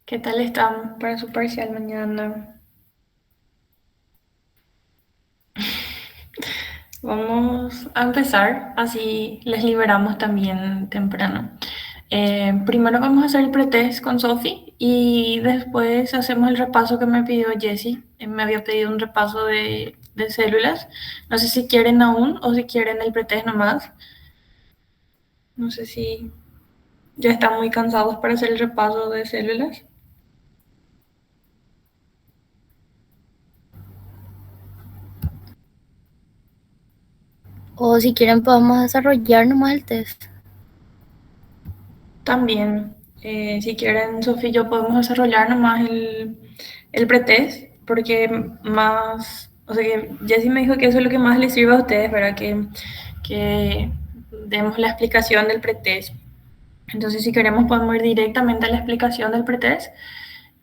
¿Qué tal están para su parcial mañana? Vamos a empezar, así les liberamos también temprano. Primero vamos a hacer el pretest con Sophie y después hacemos el repaso que me pidió Jessie. Me había pedido un repaso de células. No sé si quieren aún o si quieren el pretest nomás. No sé si ya están muy cansados para hacer el repaso de células. O si quieren podemos desarrollar nomás el test. También, si quieren, Sofía y yo podemos desarrollar nomás el pretest, porque más, o sea que Jessy me dijo que eso es lo que más les sirve a ustedes, ¿verdad? Que demos la explicación del pretest. Entonces, si queremos, podemos ir directamente a la explicación del pretest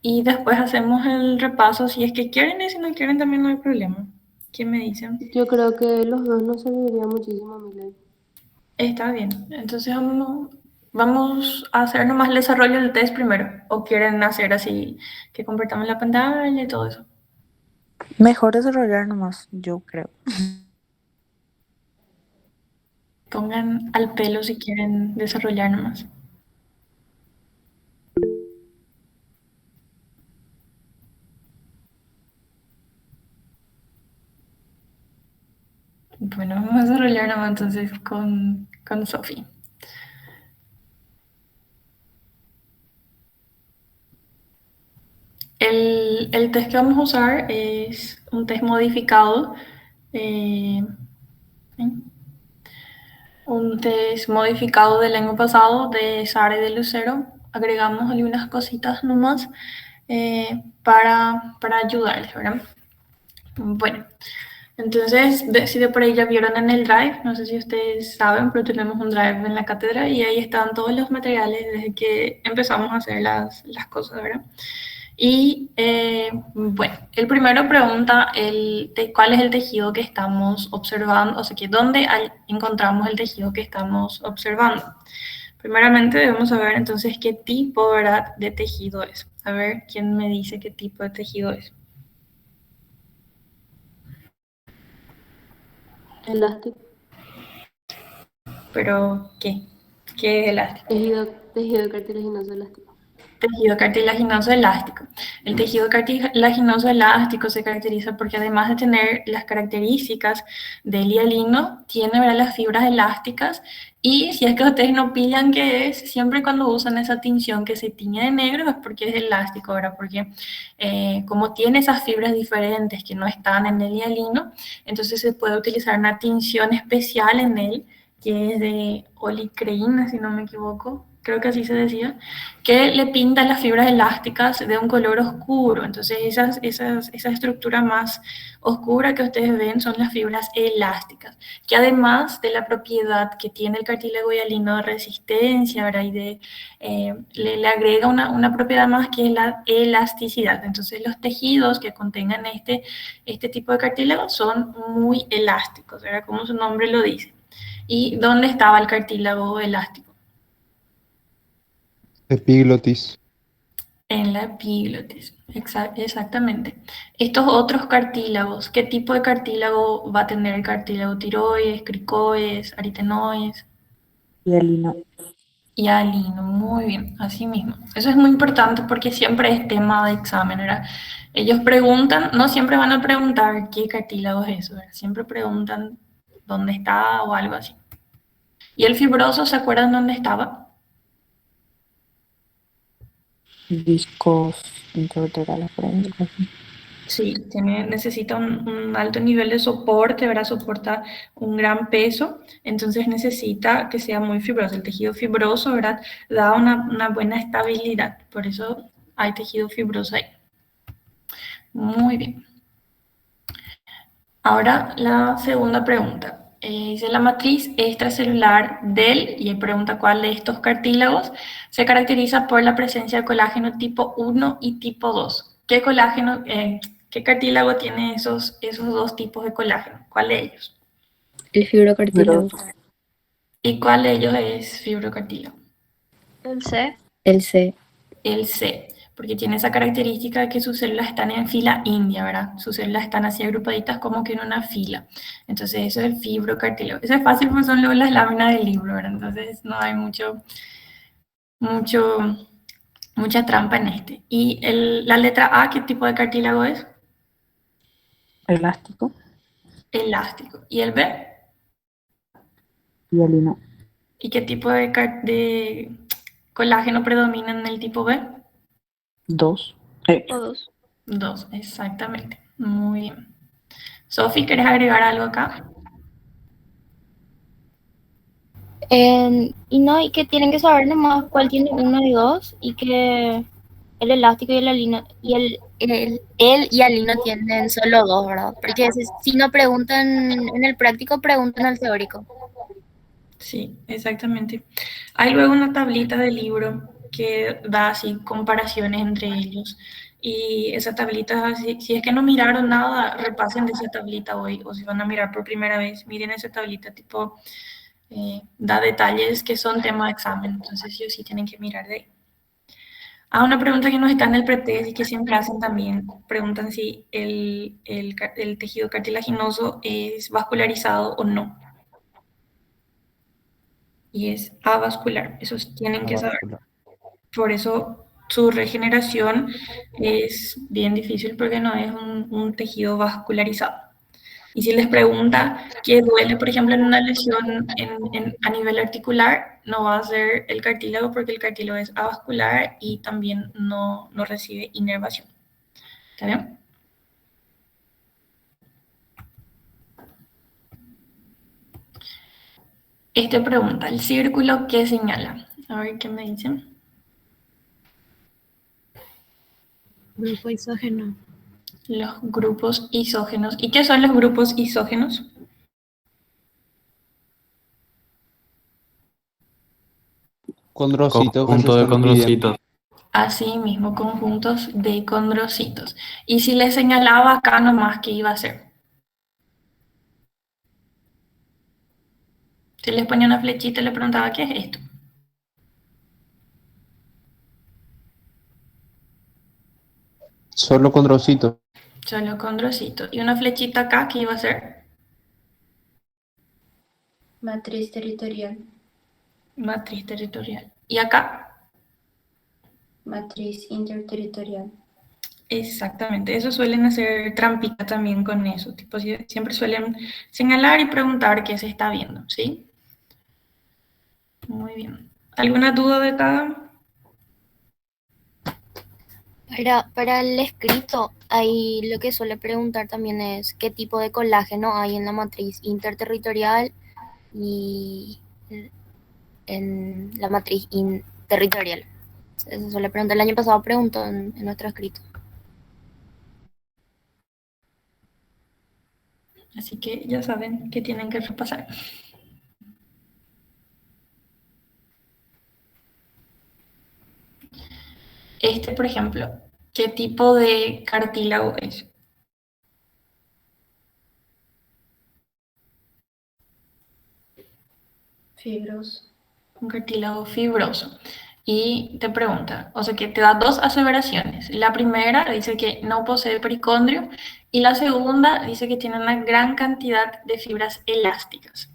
y después hacemos el repaso si es que quieren y si no quieren también no hay problema. ¿Qué me dicen? Yo creo que los dos nos serviría muchísimo, Miley. Está bien. Entonces vamos a hacer nomás el desarrollo del test primero. ¿O quieren hacer así que compartamos la pantalla y todo eso? Mejor desarrollar nomás, yo creo. Pongan al pelo si quieren desarrollar nomás. Bueno, vamos a desarrollar nomás entonces con Sophie. El test que vamos a usar es un test modificado. eh, un test modificado del año pasado de Sara y de Lucero. Agregamos algunas cositas nomás para ayudarles, ¿verdad? Bueno, entonces, si de por ahí ya vieron en el Drive, no sé si ustedes saben, pero tenemos un Drive en la cátedra y ahí están todos los materiales desde que empezamos a hacer las cosas, ¿verdad? Y bueno, el primero pregunta cuál es el tejido que estamos observando, o sea, que dónde encontramos el tejido que estamos observando. Primeramente debemos saber entonces qué tipo, ¿verdad?, de tejido es. A ver, ¿quién me dice qué tipo de tejido es? Elástico, Pero, ¿qué? ¿Qué es elástico? tejido cartilaginoso elástico. Tejido cartilaginoso elástico. El tejido cartilaginoso elástico se caracteriza porque además de tener las características del hialino, tiene, ¿verdad?, las fibras elásticas y si es que ustedes no pillan qué es, siempre cuando usan esa tinción que se tiñe de negro es porque es elástico, ¿verdad? Porque como tiene esas fibras diferentes que no están en el hialino, entonces se puede utilizar una tinción especial en él que es de olicreína, si no me equivoco, creo que así se decía, que le pinta las fibras elásticas de un color oscuro. Entonces, esa estructura más oscura que ustedes ven son las fibras elásticas, que además de la propiedad que tiene el cartílago hialino de resistencia, ¿verdad? Y le agrega una propiedad más que es la elasticidad. Entonces, los tejidos que contengan este tipo de cartílago son muy elásticos, ¿verdad? Como su nombre lo dice. ¿Y dónde estaba el cartílago elástico? Epiglotis. En la epiglotis, exactamente. Estos otros cartílagos, ¿qué tipo de cartílago va a tener el cartílago? Tiroides, cricoides, aritenoides Hialino. y alino. Muy bien, así mismo. Eso es muy importante porque siempre es tema de examen, ¿verdad? Ellos preguntan, no siempre van a preguntar qué cartílago es eso, ¿verdad? Siempre preguntan dónde está o algo así. ¿Y el fibroso, se acuerdan dónde estaba? Discos intervertebrales por ahí, algo así. Sí, necesita un alto nivel de soporte, ¿verdad? Soporta un gran peso, entonces necesita que sea muy fibroso. El tejido fibroso, ¿verdad? Da una buena estabilidad, por eso hay tejido fibroso ahí. Muy bien. Ahora la segunda pregunta. Dice la matriz extracelular del, y pregunta cuál de estos cartílagos se caracteriza por la presencia de colágeno tipo 1 y tipo 2. ¿Qué colágeno, qué cartílago tiene esos dos tipos de colágeno? ¿Cuál de ellos? El fibrocartílago. Fibroso. ¿Y cuál de ellos es fibrocartílago? El C. El C. El C. porque tiene esa característica de que sus células están en fila india, ¿verdad? Sus células están así agrupaditas como que en una fila. Entonces eso es el fibrocartílago. Eso es fácil porque son luego las láminas del libro, ¿verdad? Entonces no hay mucho, mucha trampa en este. Y la letra A, ¿qué tipo de cartílago es? Elástico. Elástico. ¿Y el B? Hialino. ¿Y qué tipo de colágeno predomina en el tipo B? 2. Todos. 2, exactamente. Muy bien. Sofi, ¿quieres agregar algo acá? Y no, y que tienen que saber nomás cuál tiene uno y dos, y que el elástico y el alino, y el y alino tienen solo dos, ¿verdad? Porque si no preguntan en el práctico, preguntan al teórico. Sí, exactamente. Hay luego una tablita del libro que da así comparaciones entre ellos. Y esa tablita, si es que no miraron nada, repasen de esa tablita hoy. O si van a mirar por primera vez, miren esa tablita, tipo, da detalles que son tema de examen. Entonces, sí o sí tienen que mirar de ahí. Ah, una pregunta que nos está en el pretest y que siempre hacen también. Preguntan si el tejido cartilaginoso es vascularizado o no. Y es avascular. Esos tienen que saber. Por eso su regeneración es bien difícil porque no es un tejido vascularizado. Y si les pregunta qué duele, por ejemplo, en una lesión a nivel articular, no va a ser el cartílago porque el cartílago es avascular y también no recibe inervación. ¿Está bien? Esta pregunta, ¿el círculo qué señala? A ver qué me dicen. Grupo isógeno. Los grupos isógenos. ¿Y qué son los grupos isógenos? Condrocitos que se Conjunto de están dividiendo. condrocitos. Así mismo, conjuntos de condrocitos. Y si les señalaba acá nomás qué iba a ser. Si les ponía una flechita y le preguntaba qué es esto. Solo condrocitos. Solo condrocitos. Y una flechita acá, ¿qué iba a ser? Matriz territorial. Matriz territorial. Y acá, Matriz interterritorial. exactamente. Eso suelen hacer trampita también con eso. Tipo, siempre suelen señalar y preguntar qué se está viendo, ¿sí? Muy bien. ¿Alguna duda de acá? Para el escrito, ahí lo que suele preguntar también es qué tipo de colágeno hay en la matriz interterritorial y en la matriz interterritorial. Eso suele preguntar. El año pasado preguntó en nuestro escrito. Así que ya saben que tienen que repasar. Este, por ejemplo, ¿qué tipo de cartílago es? Fibroso. Un cartílago fibroso. Y te pregunta, o sea que te da dos aseveraciones. La primera dice que no posee pericondrio y la segunda dice que tiene una gran cantidad de fibras elásticas.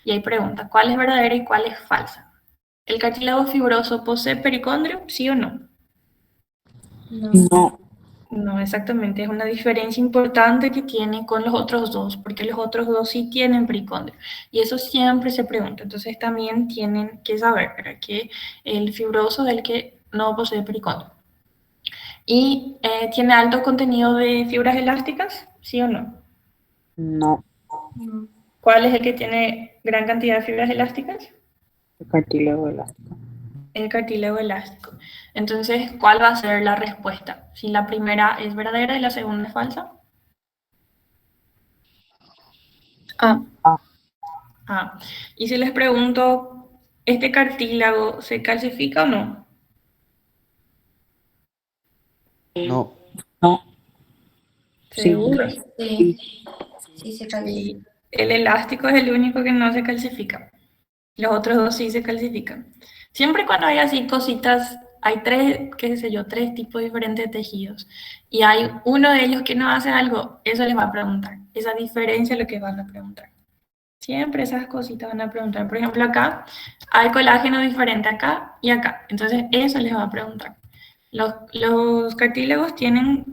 Y ahí pregunta, ¿cuál es verdadera y cuál es falsa? ¿El cartílago fibroso posee pericondrio? ¿Sí o no? No. No. No, exactamente. Es una diferencia importante que tiene con los otros dos, porque los otros dos sí tienen pericondrio. Y eso siempre se pregunta. Entonces también tienen que saber, ¿verdad?, que el fibroso es el que no posee pericondrio. ¿Y tiene alto contenido de fibras elásticas? ¿Sí o no? No. No. ¿Cuál es el que tiene gran cantidad de fibras elásticas? El cartílago elástico. El cartílago elástico. Entonces, ¿cuál va a ser la respuesta? Si la primera es verdadera y la segunda es falsa. Ah, Ah, y si les pregunto, ¿este cartílago se calcifica o no? No. No. Sí. Seguro. Sí. Sí se calcula. Sí. El elástico es el único que no se calcifica. Los otros dos sí se calcifican. Siempre cuando hay así cositas hay tres, qué sé yo, tres tipos diferentes de tejidos y hay uno de ellos que no hace algo, eso les va a preguntar. Esa diferencia es lo que van a preguntar. Siempre esas cositas van a preguntar. Por ejemplo, acá hay colágeno diferente acá y acá. Entonces, eso les va a preguntar. Los cartílagos tienen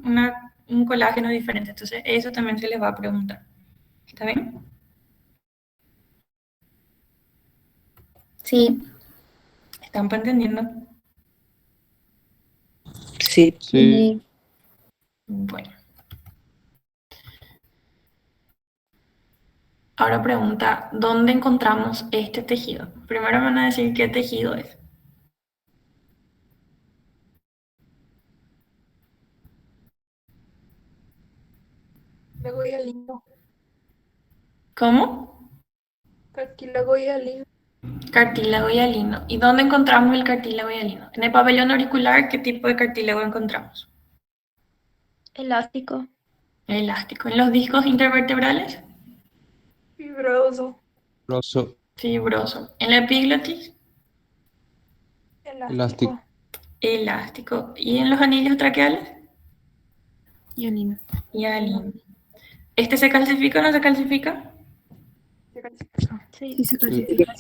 un colágeno diferente. Entonces, eso también se les va a preguntar. ¿Está bien? Sí. ¿Están entendiendo? Sí. Sí. Bueno. Ahora pregunta, ¿dónde encontramos este tejido? Primero van a decir qué tejido es. Cartílago hialino. ¿Cómo? Cartílago hialino. Cartílago hialino. ¿Y dónde encontramos el cartílago hialino? En el pabellón auricular, ¿qué tipo de cartílago encontramos? Elástico. Elástico. ¿En los discos intervertebrales? Fibroso. Fibroso. Fibroso. ¿En la epiglotis? Elástico. Elástico. ¿Y en los anillos traqueales? Hialino. Hialino. ¿Este se calcifica o no se calcifica? Se calcifica. Sí. se calcifica.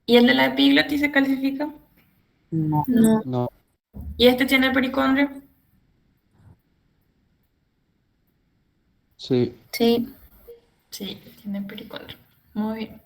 ¿Y el de la epiglotis se calcifica? No. No. No. ¿Y este tiene pericondrio? Sí. Sí. Sí, tiene pericondrio. Muy bien.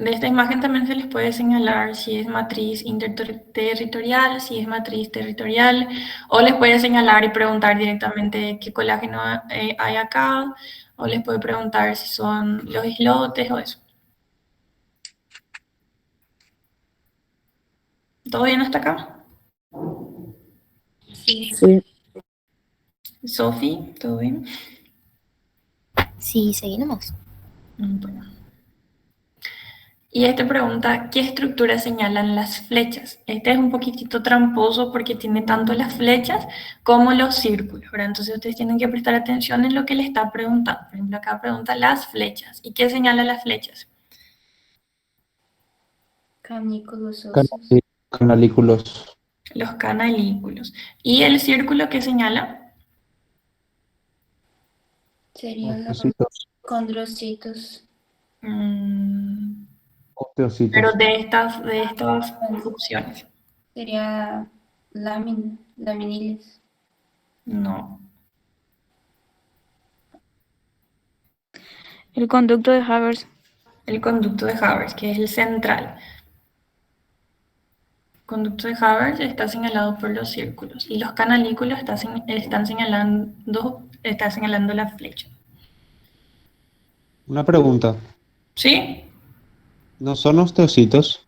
De esta imagen también se les puede señalar si es matriz interterritorial, si es matriz territorial, o les puede señalar y preguntar directamente qué colágeno hay acá, o les puede preguntar si son los islotes o eso. ¿Todo bien hasta acá? Sí. Sí. Sofi, ¿todo bien? Sí, seguí nomás. Bueno. Y esta pregunta, ¿qué estructura señalan las flechas? Este es un poquitito tramposo porque tiene tanto las flechas como los círculos, ¿verdad? Entonces ustedes tienen que prestar atención en lo que le está preguntando. Por ejemplo, acá pregunta las flechas. ¿Y qué señala las flechas? Canículos óseos. Canalículos. Los canalículos. ¿Y el círculo qué señala? Serían los Osteocitos. condrocitos. Mm, Osteocitos. pero de estas opciones, Sería laminiles. no. El conducto de Havers. El conducto de Havers, que es el central. El conducto de Havers está señalado por los círculos y los canalículos están señalando la flecha. Una pregunta. ¿Sí? ¿No son osteocitos?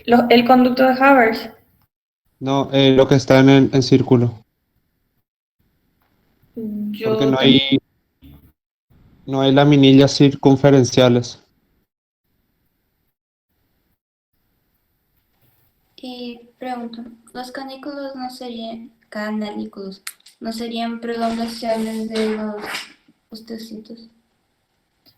El conducto de Havers. No, lo que está en el círculo. Porque Yo te- no hay laminillas circunferenciales. Y pregunto, ¿los canalículos, no serían prolongaciones de los osteocitos?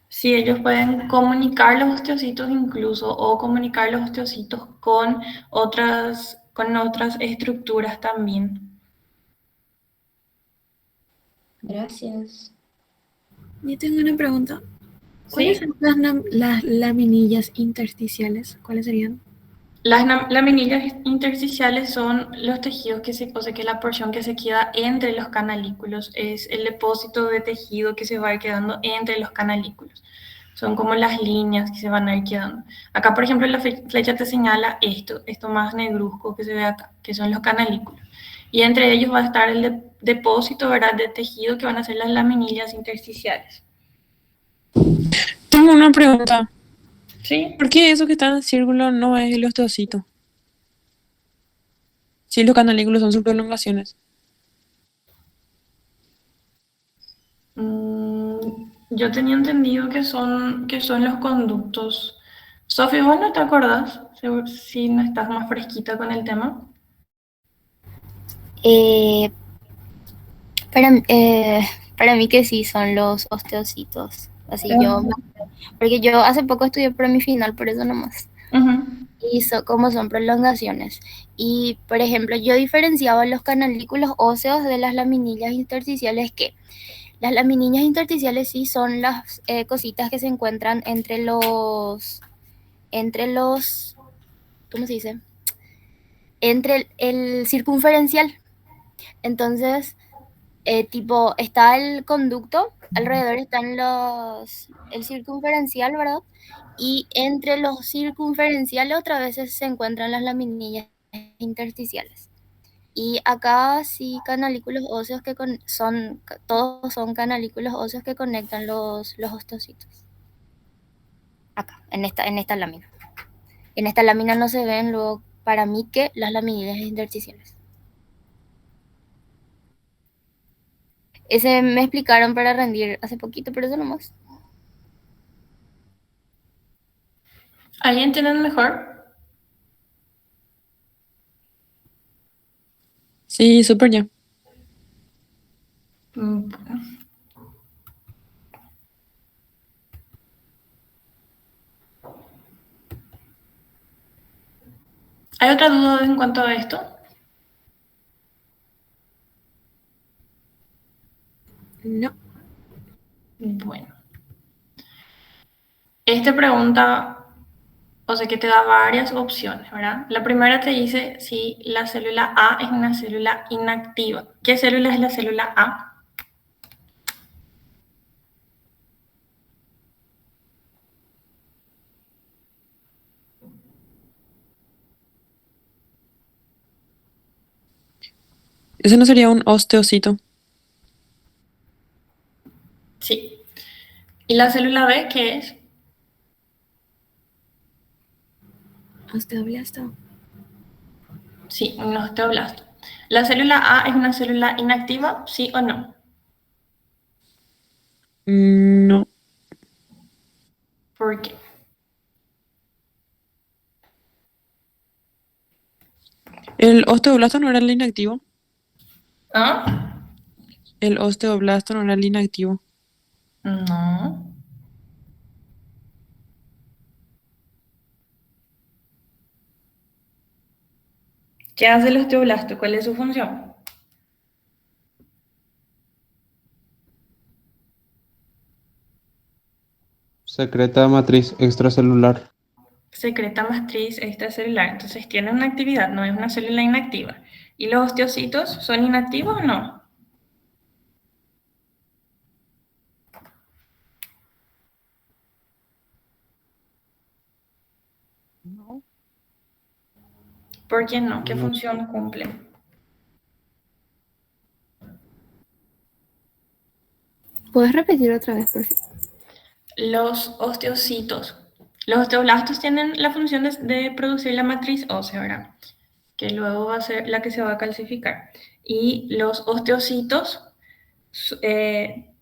Sí, ellos pueden comunicar los osteocitos incluso o comunicar los osteocitos con otras estructuras también. Gracias. Yo tengo una pregunta. ¿Cuáles ¿Sí? son las laminillas intersticiales? ¿Cuáles serían? Las laminillas intersticiales son los tejidos o sea, que la porción que se queda entre los canalículos, es el depósito de tejido que se va a ir quedando entre los canalículos. Son como las líneas que se van a ir quedando. Acá, por ejemplo, la flecha te señala esto más negruzco que se ve acá, que son los canalículos. Y entre ellos va a estar el depósito, ¿verdad?, de tejido que van a ser las laminillas intersticiales. Tengo una pregunta. ¿Sí? ¿Por qué eso que está en el círculo no es el osteocito? Si los canalículos son sus prolongaciones. Yo tenía entendido que son los conductos. Sofi, ¿vos no te acordás? Si no estás más fresquita con el tema. Para, para mí que sí son los osteocitos. Así yo, porque yo hace poco estudié para mi final, por eso nomás. Ujú. Y como son prolongaciones. Y, por ejemplo, yo diferenciaba los canalículos óseos de las laminillas intersticiales, que las laminillas intersticiales sí son las cositas que se encuentran entre los, ¿cómo se dice? Entre el circunferencial. Entonces, tipo, está el conducto, alrededor están el circunferencial, ¿verdad? Y entre los circunferenciales otras veces se encuentran las laminillas intersticiales. Y acá sí canalículos óseos todos son canalículos óseos que conectan los osteocitos. Acá, en esta lámina. En esta lámina no se ven luego, para mí, que las laminillas intersticiales. Ese me explicaron para rendir hace poquito, pero eso nomás. ¿Alguien tiene mejor? Sí, súper ya. Bueno. ¿Hay otra duda en cuanto a esto? No. Bueno. Esta pregunta, o sea que te da varias opciones, ¿verdad? La primera te dice si la célula A es una célula inactiva. ¿Qué célula es la célula A? Ese no sería un osteocito. Sí. ¿Y la célula B qué es? Osteoblasto. Sí, un osteoblasto. ¿La célula A es una célula inactiva? ¿Sí o no? No. ¿Por qué? El osteoblasto no era el inactivo. ¿Ah? El osteoblasto no era el inactivo. No. ¿Qué hace el osteoblasto? ¿Cuál es su función? Secreta matriz extracelular. Secreta matriz extracelular. Entonces tiene una actividad, no es una célula inactiva. ¿Y los osteocitos son inactivos o no? No. ¿Por qué no? ¿Qué No. función cumplen? ¿Puedes repetir otra vez, por favor? Los osteocitos. Los osteoblastos tienen la función de producir la matriz ósea, ¿verdad? Que luego va a ser la que se va a calcificar. Y los osteocitos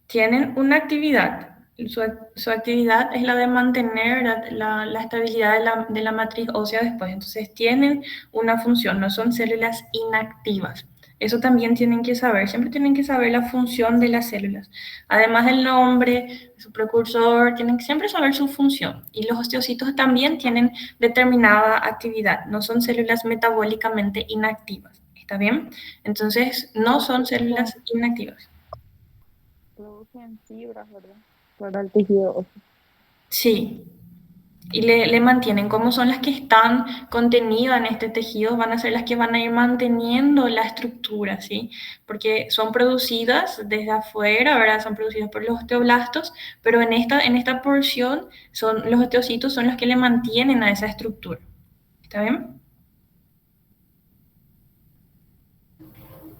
tienen una actividad. Su actividad es la de mantener la estabilidad de la matriz ósea después. Entonces tienen una función, no son células inactivas. Eso también tienen que saber, siempre tienen que saber la función de las células. Además del nombre, su precursor, tienen que siempre saber su función. Y los osteocitos también tienen determinada actividad, no son células metabólicamente inactivas. ¿Está bien? Entonces, no son células inactivas. Producen fibras, ¿verdad? Para el tejido óseo. Sí, y le mantienen. Como son las que están contenidas en este tejido, van a ser las que van a ir manteniendo la estructura, ¿sí? Porque son producidas desde afuera, ¿verdad? Son producidas por los osteoblastos, pero en esta porción los osteocitos son los que le mantienen a esa estructura. ¿Está bien?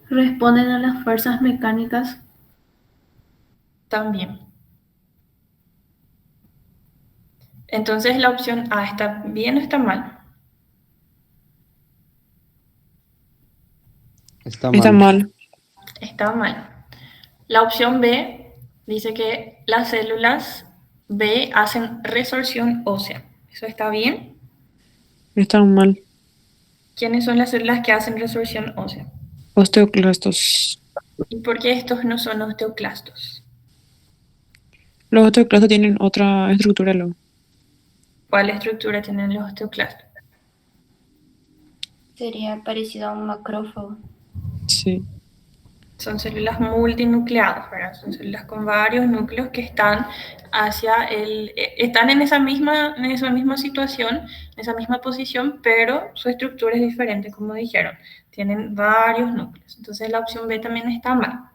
Responden a las fuerzas mecánicas. También. Entonces la opción A está bien o está mal. Está Está mal. mal. Está mal. La opción B dice que las células B hacen resorción ósea. ¿Eso está bien? Está mal. ¿Quiénes son las células que hacen resorción ósea? Osteoclastos. ¿Y por qué estos no son osteoclastos? Los osteoclastos tienen otra estructura luego. ¿Cuál estructura tienen los osteoclastos? Sería parecido a un macrófago. Sí. Son células multinucleadas, ¿verdad? Son células con varios núcleos que están están en esa misma situación, en esa misma posición, pero su estructura es diferente, como dijeron. Tienen varios núcleos. Entonces la opción B también está mal.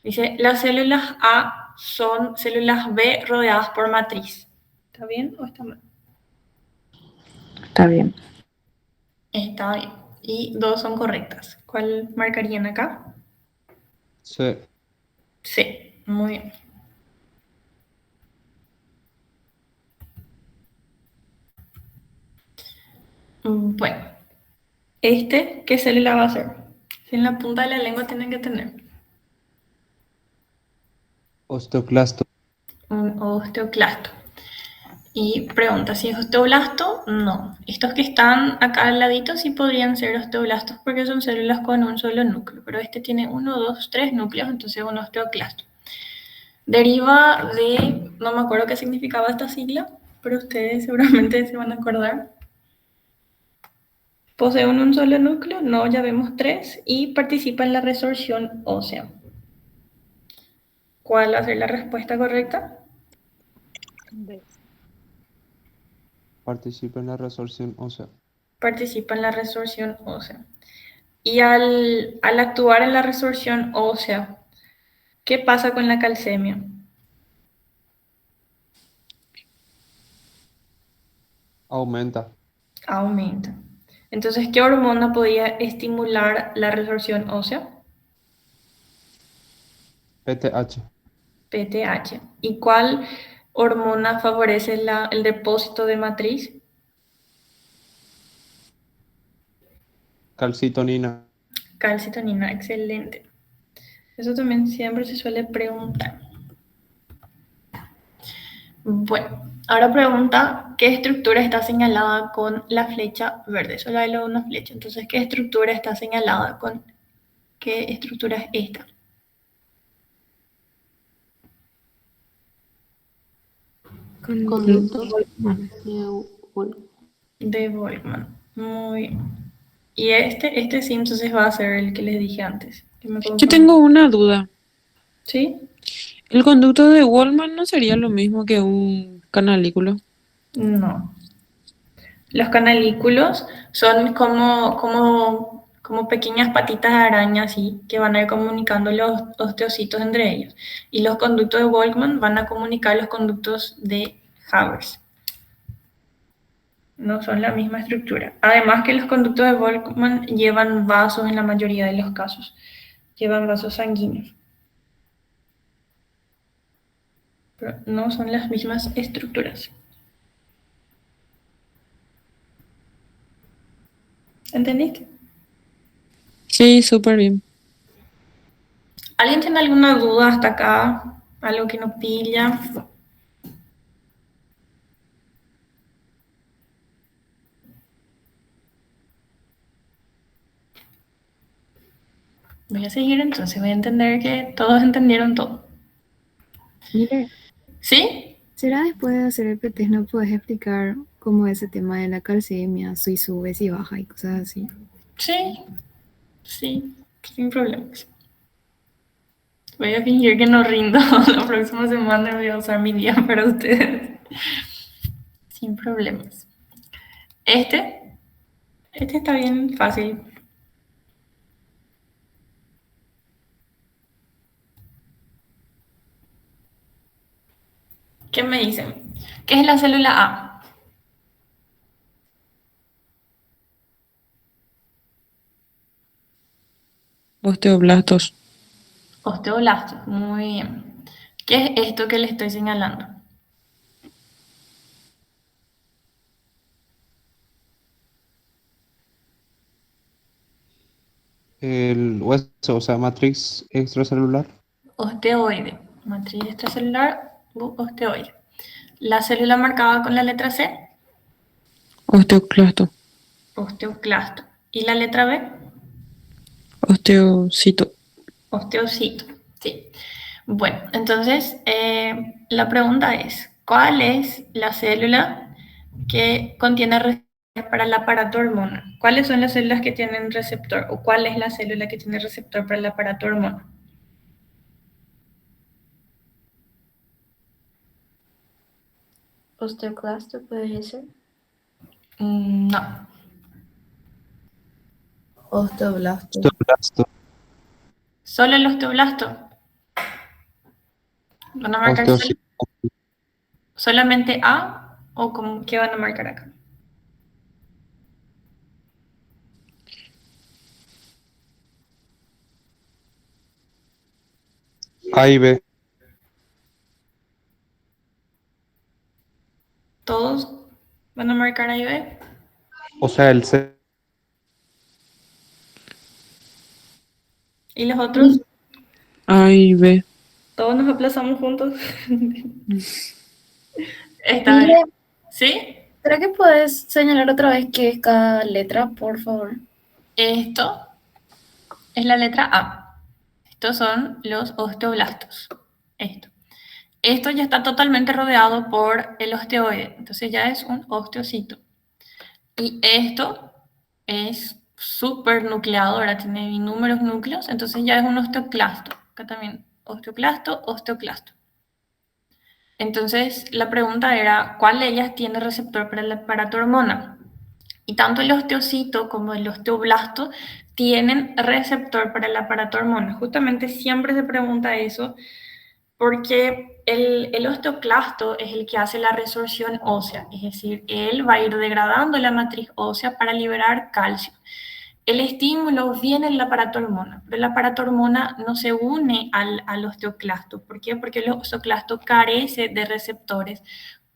Dice, las células A son células B rodeadas por matriz. ¿Está bien o está mal? Está bien. Está bien. Y dos son correctas. ¿Cuál marcarían acá? Sí. Sí, muy bien. Bueno, ¿qué célula va a ser? Si en la punta de la lengua tienen que tener Osteoclasto. un osteoclasto. Y pregunta, ¿si es osteoblasto? No. Estos que están acá al ladito sí podrían ser osteoblastos porque son células con un solo núcleo, pero este tiene 1, 2, 3 núcleos, entonces es un osteoclasto. Deriva de, no me acuerdo qué significaba esta sigla, pero ustedes seguramente se van a acordar. Posee un solo núcleo, no, ya vemos 3, y participa en la resorción ósea. ¿Cuál va a ser la respuesta correcta? B. Participa en la resorción ósea. Participa en la resorción ósea. Y al actuar en la resorción ósea, ¿qué pasa con la calcemia? Aumenta. Aumenta. Entonces, ¿qué hormona podía estimular la resorción ósea? PTH. PTH. ¿Y cuál hormona favorece el depósito de matriz? Calcitonina. Calcitonina, excelente. Eso también siempre se suele preguntar. Bueno, ahora pregunta, ¿qué estructura está señalada con la flecha verde? Solo hay una flecha. Entonces, ¿qué estructura está señalada con qué estructura es esta? Con Conducto Goldman. De Volkmann. Muy bien. Y este sí, entonces va a ser el que les dije antes. Que me Yo confundí. tengo una duda. ¿Sí? ¿El conducto de Wallman no sería lo mismo que un canalículo? No. Los canalículos son como pequeñas patitas de araña así, que van a ir comunicando los osteocitos entre ellos. Y los conductos de Volkmann van a comunicar los conductos de Havers. No son la misma estructura. Además que los conductos de Volkmann llevan vasos en la mayoría de los casos. Llevan vasos sanguíneos. Pero no son las mismas estructuras. ¿Entendiste? Sí, súper bien. ¿Alguien tiene alguna duda hasta acá? ¿Algo que no pilla? Voy a seguir entonces, voy a entender que todos entendieron todo. Mire, ¿Sí? ¿será después de hacer el pretest no puedes explicar cómo es ese tema de la calcemia, si sube, si baja y cosas así? Sí, sí, sin problemas. Voy a fingir que no rindo. La próxima semana voy a usar mi día para ustedes. Sin problemas. Este está bien fácil. ¿Qué me dicen? ¿Qué es la célula A? Osteoblastos. Osteoblastos. Muy bien. ¿Qué es esto que le estoy señalando? El hueso, o sea, matriz extracelular. Osteoide. Matriz extracelular u osteoide. La célula marcada con la letra C, Osteoclasto. osteoclasto. ¿Y la letra B? Osteocito. Osteocito. Sí. Bueno, entonces La pregunta es, ¿cuál es la célula que contiene receptores para el aparato hormona? ¿Cuáles son las células que tienen receptor o cuál es la célula que tiene receptor para el aparato hormona? Osteoclasto puede ser. No. Osteoblasto. Osteoblasto. Solo el osteoblasto. ¿Van a marcar Osteocito. solamente A o qué van a marcar acá? A y B. ¿Todos van a marcar A y B? O sea, el C. ¿Y los otros? A y B. ¿Todos nos aplazamos juntos? Está bien. ¿Sí? ¿Será que puedes señalar otra vez qué es cada letra, por favor? Esto es la letra A. Estos son los osteoblastos. Esto ya está totalmente rodeado por el osteoide. Entonces ya es un osteocito. Y esto es súper nucleado, ahora tiene inúmeros núcleos, entonces ya es un osteoclasto. Acá también, osteoclasto, osteoclasto. Entonces la pregunta era, ¿cuál de ellas tiene receptor para el aparato hormona? Y tanto el osteocito como el osteoblasto tienen receptor para el aparato hormona. Justamente siempre se pregunta eso porque el osteoclasto es el que hace la resorción ósea, es decir, él va a ir degradando la matriz ósea para liberar calcio. El estímulo viene del aparato hormona, pero el aparato hormona no se une al osteoclasto. ¿Por qué? Porque el osteoclasto carece de receptores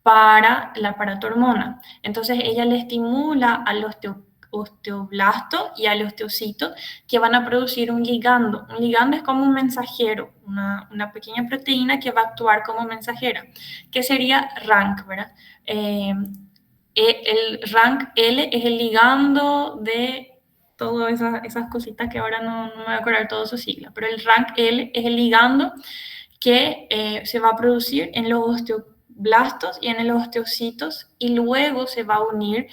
para el aparato hormona. Entonces ella le estimula al osteoblasto y al osteocito que van a producir un ligando. Un ligando es como un mensajero, una pequeña proteína que va a actuar como mensajera, que sería RANK, ¿verdad? El RANK L es el ligando de todas esas cositas que ahora no me voy a acordar todas sus siglas, pero el RANK L es el ligando que se va a producir en los osteoblastos y en los osteocitos y luego se va a unir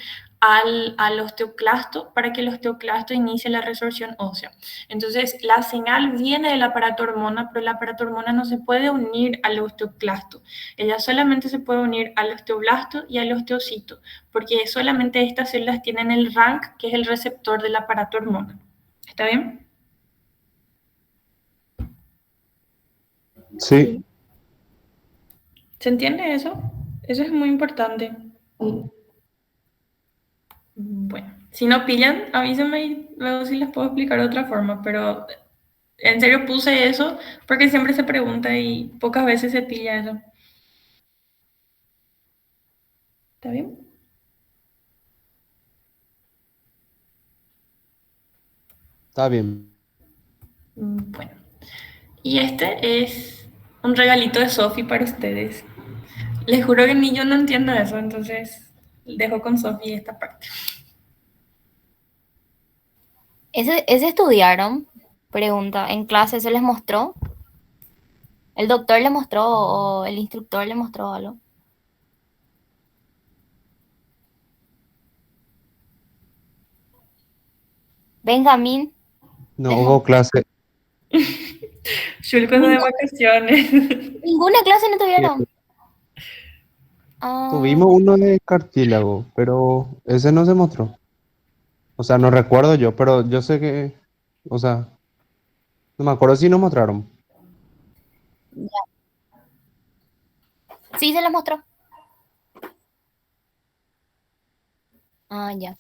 al osteoclasto para que el osteoclasto inicie la resorción ósea. Entonces, la señal viene del aparato hormona, pero el aparato hormona no se puede unir al osteoclasto. Ella solamente se puede unir al osteoblasto y al osteocito, porque solamente estas células tienen el RANK, que es el receptor del aparato hormona. ¿Está bien? Sí. ¿Se entiende eso? Eso es muy importante. Bueno, si no pillan, avísenme y luego sí les puedo explicar de otra forma, pero en serio puse eso porque siempre se pregunta y pocas veces se pilla eso. ¿Está bien? Está bien. Bueno, y este es un regalito de Sofi para ustedes. Les juro que ni yo no entiendo eso, entonces dejo con Sofi esta parte. ¿Ese estudiaron? Pregunta. ¿En clase se les mostró? ¿El doctor le mostró o el instructor le mostró algo? Benjamín, No Les hubo clase. Shulko de vacaciones. ¿ninguna clase no tuvieron? Ah, Tuvimos uno de cartílago, pero ese no se mostró. O sea, no recuerdo yo, pero yo sé que, o sea, no me acuerdo si nos mostraron. sí, se les mostró. Ah, ya.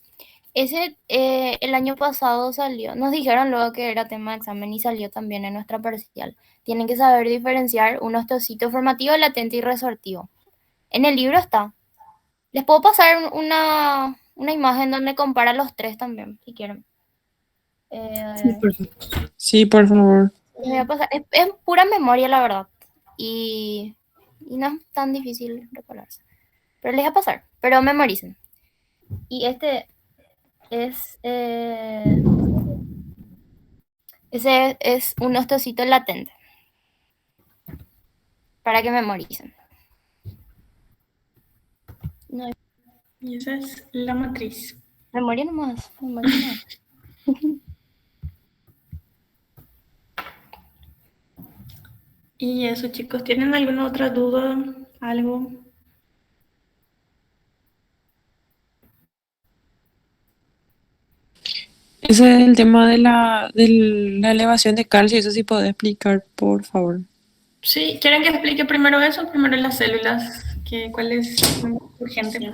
Ese el año pasado salió. Nos dijeron luego que era tema de examen y salió también en nuestra parcial. Tienen que saber diferenciar un osteocito formativo, latente y resortivo. En el libro está. Les puedo pasar una imagen donde compara los tres también, si quieren. Sí, por favor. Sí, por favor. Les voy a pasar. Es pura memoria, la verdad. Y no es tan difícil recordarse. Pero les voy a pasar. Pero memoricen. Y este es... ese es un osteocito latente. Para que memoricen. No hay Y esa es la matriz. memoria nomás, memoria nomás. Y eso, chicos, ¿tienen alguna otra duda? ¿Algo? Ese es el tema de la elevación de calcio, eso sí puedo explicar, por favor. Sí, ¿quieren que explique primero eso? Primero las células, ¿cuál es urgente?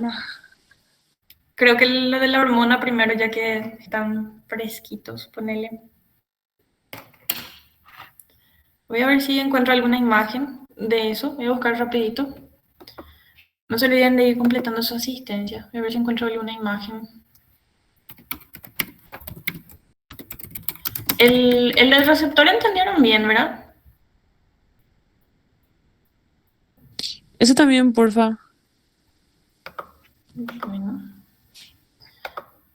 Creo que lo de la hormona primero, ya que están fresquitos, ponele. Voy a ver si encuentro alguna imagen de eso. Voy a buscar rapidito. No se olviden de ir completando su asistencia. Voy a ver si encuentro alguna imagen. El del receptor entendieron bien, ¿verdad? Eso también, porfa. Bueno.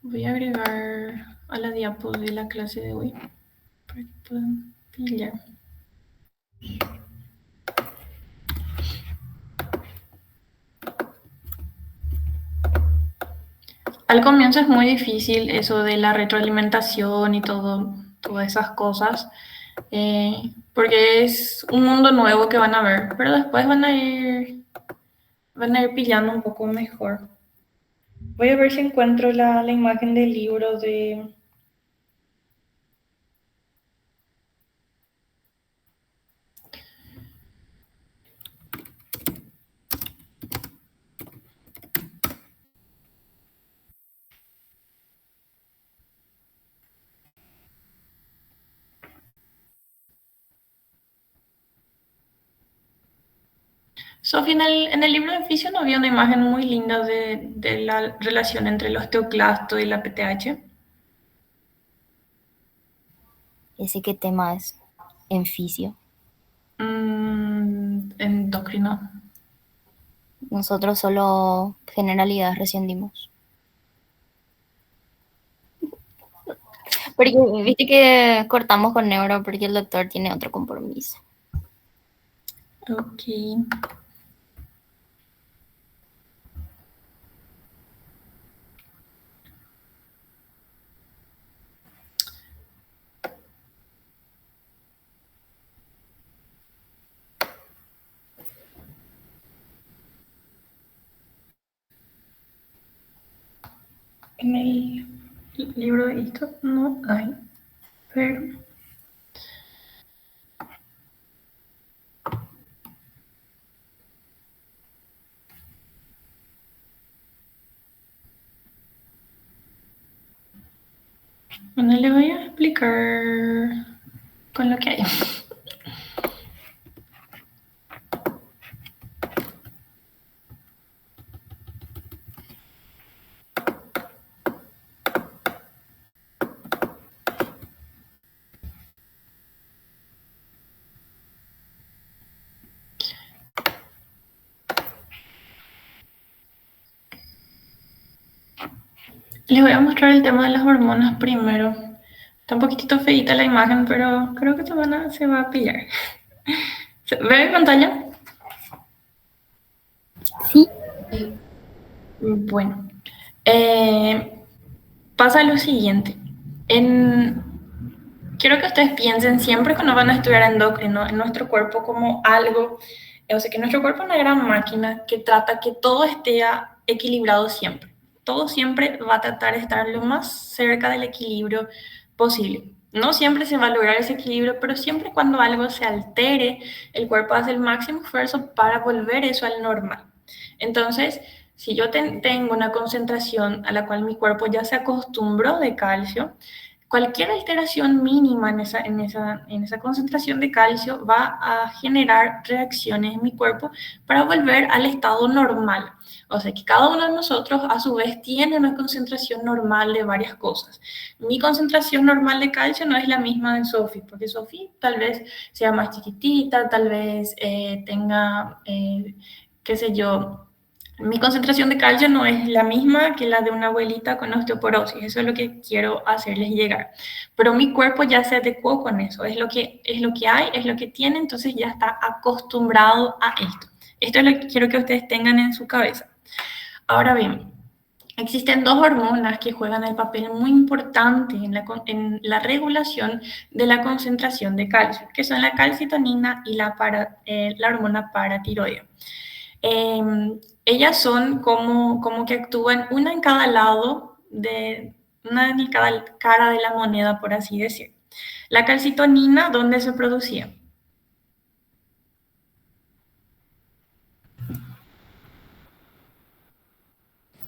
Voy a agregar a la diapo de la clase de hoy para que puedan pillar. Al comienzo es muy difícil eso de la retroalimentación y todas esas cosas, porque es un mundo nuevo que van a ver, pero después van a ir pillando un poco mejor. Voy a ver si encuentro la imagen del libro de... Sophie, en el libro de fisio no había una imagen muy linda de la relación entre el osteoclasto y la PTH. ¿Ese qué tema es? En fisio. Endocrino. Nosotros solo generalidades recién dimos. Porque viste que cortamos con neuro porque el doctor tiene otro compromiso. Ok. En el libro de esto no hay, pero... Bueno, le voy a explicar con lo que hay. Les voy a mostrar el tema de las hormonas primero. Está un poquitito feita la imagen, pero creo que se va a pillar. ¿Ve mi pantalla? Sí. Bueno, pasa lo siguiente. Quiero que ustedes piensen siempre cuando van a estudiar endocrino en nuestro cuerpo como algo, o sea, que nuestro cuerpo es una gran máquina que trata que todo esté equilibrado siempre. Todo siempre va a tratar de estar lo más cerca del equilibrio posible. No siempre se va a lograr ese equilibrio, pero siempre cuando algo se altere, el cuerpo hace el máximo esfuerzo para volver eso al normal. Entonces, si yo tengo una concentración a la cual mi cuerpo ya se acostumbró de calcio, cualquier alteración mínima en esa concentración de calcio va a generar reacciones en mi cuerpo para volver al estado normal. O sea que cada uno de nosotros a su vez tiene una concentración normal de varias cosas. Mi concentración normal de calcio no es la misma de Sophie, porque Sophie tal vez sea más chiquitita, tal vez tenga, qué sé yo, mi concentración de calcio no es la misma que la de una abuelita con osteoporosis, eso es lo que quiero hacerles llegar. Pero mi cuerpo ya se adecuó con eso, es lo que hay, es lo que tiene, entonces ya está acostumbrado a esto. Esto es lo que quiero que ustedes tengan en su cabeza. Ahora bien, existen dos hormonas que juegan el papel muy importante en la regulación de la concentración de calcio, que son la calcitonina y la hormona paratiroidea. Ellas son como que actúan una en cada lado, una en cada cara de la moneda, por así decir. La calcitonina, ¿dónde se producía?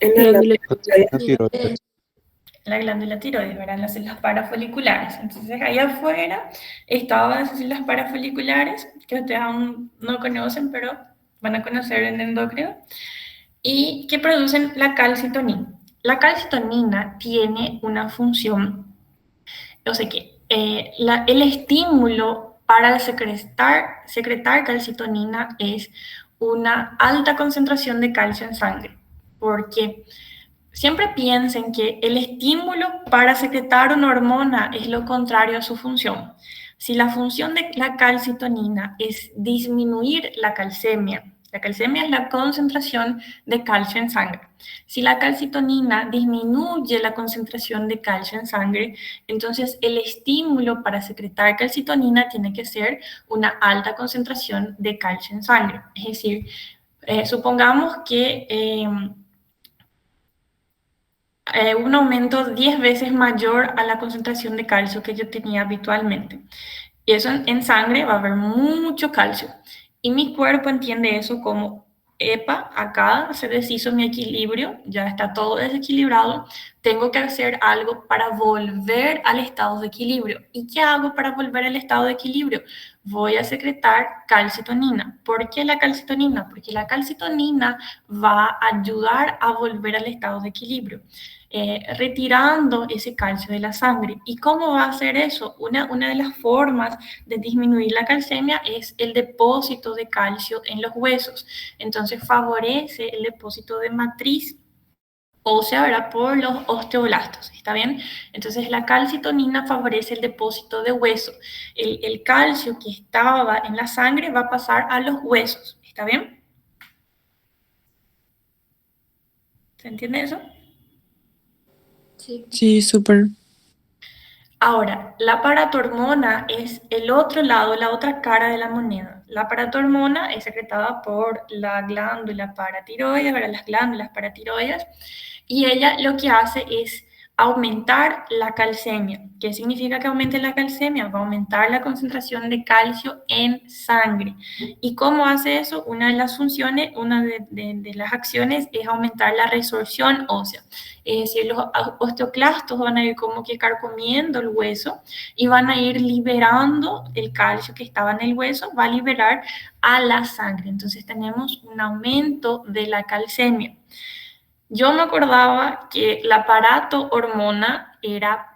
En la glándula La tiroides. La glándula tiroides, ¿verdad? Las células parafoliculares. Entonces, ahí afuera estaban las células parafoliculares, que ustedes aún no conocen, pero van a conocer en endocrino, y que producen la calcitonina. La calcitonina tiene una función, o sea que el estímulo para secretar calcitonina es una alta concentración de calcio en sangre, porque siempre piensen que el estímulo para secretar una hormona es lo contrario a su función. Si la función de la calcitonina es disminuir la calcemia es la concentración de calcio en sangre. Si la calcitonina disminuye la concentración de calcio en sangre, entonces el estímulo para secretar calcitonina tiene que ser una alta concentración de calcio en sangre. Es decir, supongamos que un aumento 10 veces mayor a la concentración de calcio que yo tenía habitualmente. Y eso en sangre va a haber mucho calcio. Y mi cuerpo entiende eso como, epa, acá se deshizo mi equilibrio, ya está todo desequilibrado, tengo que hacer algo para volver al estado de equilibrio. ¿Y qué hago para volver al estado de equilibrio? Voy a secretar calcitonina. ¿Por qué la calcitonina? Porque la calcitonina va a ayudar a volver al estado de equilibrio. Retirando ese calcio de la sangre. ¿Y cómo va a hacer eso? Una de las formas de disminuir la calcemia es el depósito de calcio en los huesos. Entonces favorece el depósito de matriz ósea, ¿verdad? Por los osteoblastos, ¿está bien? Entonces la calcitonina favorece el depósito de hueso. El calcio que estaba en la sangre va a pasar a los huesos, ¿está bien? ¿Se entiende eso? Sí, súper. Ahora, la paratormona es el otro lado, la otra cara de la moneda. La paratormona es secretada por la glándula paratiroides, ¿verdad? Las glándulas paratiroides, y ella lo que hace es aumentar la calcemia. ¿Qué significa que aumente la calcemia? Va a aumentar la concentración de calcio en sangre. ¿Y cómo hace eso? Una de las funciones, una de las acciones es aumentar la resorción ósea. Es decir, los osteoclastos van a ir como que carcomiendo el hueso y van a ir liberando el calcio que estaba en el hueso, va a liberar a la sangre. Entonces tenemos un aumento de la calcemia. Yo me acordaba que el aparato hormona era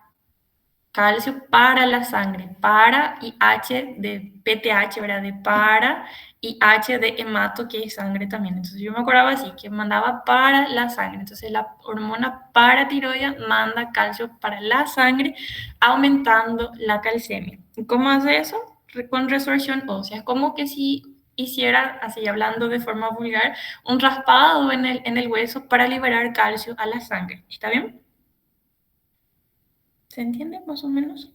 calcio para la sangre, para y H de PTH, ¿verdad? De para y H de hemato, que es sangre también. Entonces yo me acordaba así, que mandaba para la sangre. Entonces la hormona paratiroidea manda calcio para la sangre, aumentando la calcemia. ¿Y cómo hace eso? Con resorción ósea. Es como que si hiciera, así hablando de forma vulgar, un raspado en el hueso para liberar calcio a la sangre. ¿Está bien? ¿Se entiende más o menos?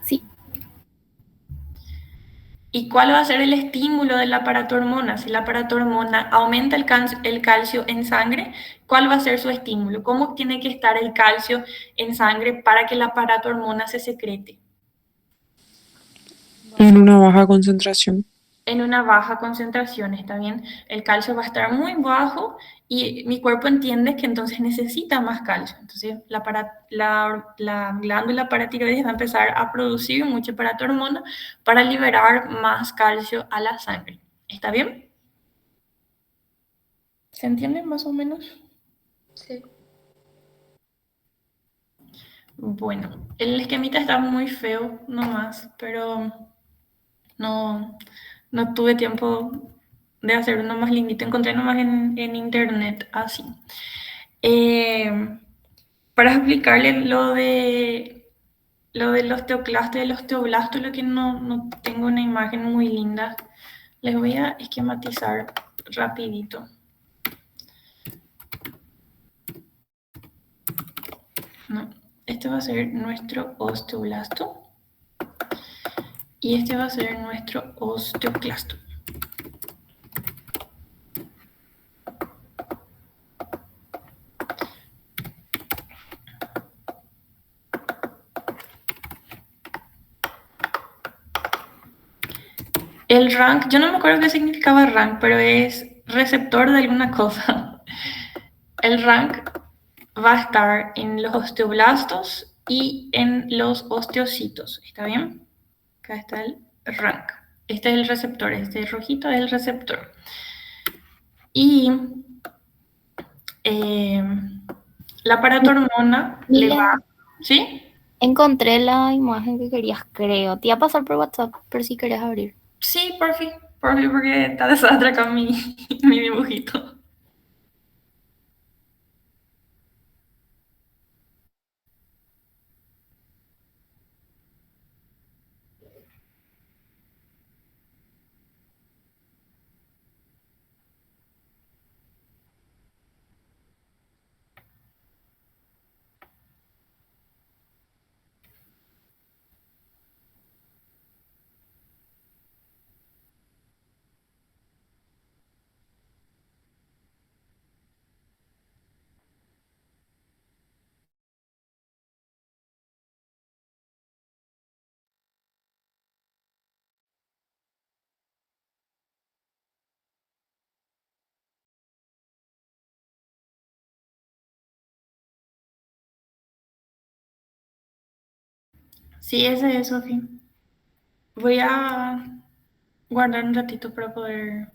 Sí. ¿Y cuál va a ser el estímulo de la paratormona? Si la paratormona aumenta el calcio en sangre, ¿cuál va a ser su estímulo? ¿Cómo tiene que estar el calcio en sangre para que la paratormona se secrete? En una baja concentración. En una baja concentración, ¿está bien? El calcio va a estar muy bajo y mi cuerpo entiende que entonces necesita más calcio. Entonces la glándula paratiroides va a empezar a producir mucha paratormona para liberar más calcio a la sangre. ¿Está bien? ¿Se entiende más o menos? Sí. Bueno, el esquemita está muy feo nomás, pero no tuve tiempo de hacer uno más lindito. Encontré nomás en internet así. Para explicarle lo del osteoclasto y el osteoblasto, lo que no tengo una imagen muy linda Les voy a esquematizar rapidito. No, este va a ser nuestro osteoblasto y este va a ser nuestro osteoclasto. El rank, yo no me acuerdo qué significaba rank, pero es receptor de alguna cosa. El rank va a estar en los osteoblastos y en los osteocitos, ¿está bien? Acá está el rank. Este es el receptor, este rojito es el receptor. Y la paratormona le va... ¿Sí? Encontré la imagen que querías, creo. Te iba a pasar por WhatsApp, pero si querés abrir. Sí, por fin, porque está desastre con mi dibujito. Sí, ese es, Sofi. Voy a guardar un ratito para poder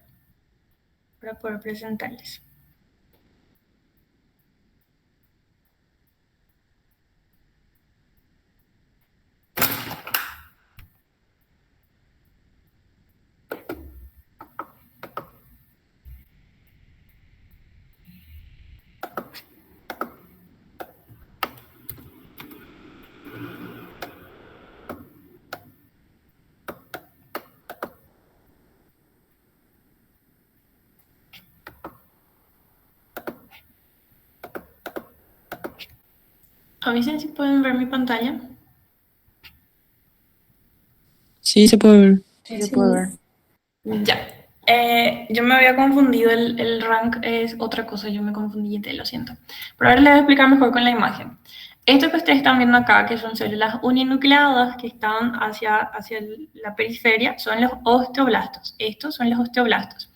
presentarles. Avisen si pueden ver mi pantalla. Sí, se puede ver. Sí, se puede ver. Ya. Yo me había confundido, el rank es otra cosa, yo me confundí, te lo siento. Pero ahora les voy a explicar mejor con la imagen. Esto que ustedes están viendo acá, que son células uninucleadas que están hacia la periferia, son los osteoblastos. Estos son los osteoblastos.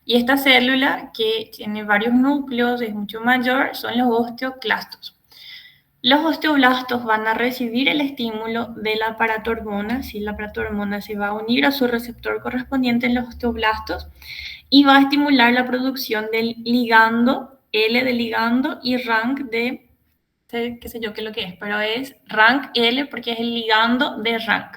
Y esta célula, que tiene varios núcleos, es mucho mayor, son los osteoclastos. Los osteoblastos van a recibir el estímulo de la paratormona, si la paratormona se va a unir a su receptor correspondiente en los osteoblastos y va a estimular la producción del ligando, L de ligando y rank de, qué sé yo qué es lo que es, pero es rank L porque es el ligando de rank.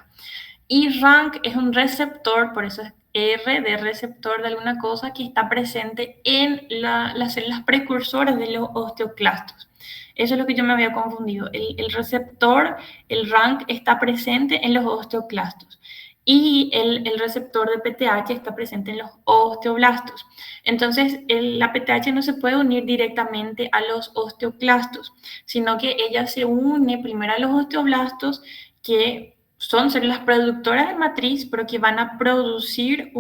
Y rank es un receptor, por eso es R de receptor de alguna cosa que está presente en las células precursoras de los osteoclastos. Eso es lo que yo me había confundido. El receptor, el rank, está presente en los osteoclastos y el receptor de PTH está presente en los osteoblastos. Entonces, la PTH no se puede unir directamente a los osteoclastos, sino que ella se une primero a los osteoblastos, que son células productoras de matriz, pero que van a producir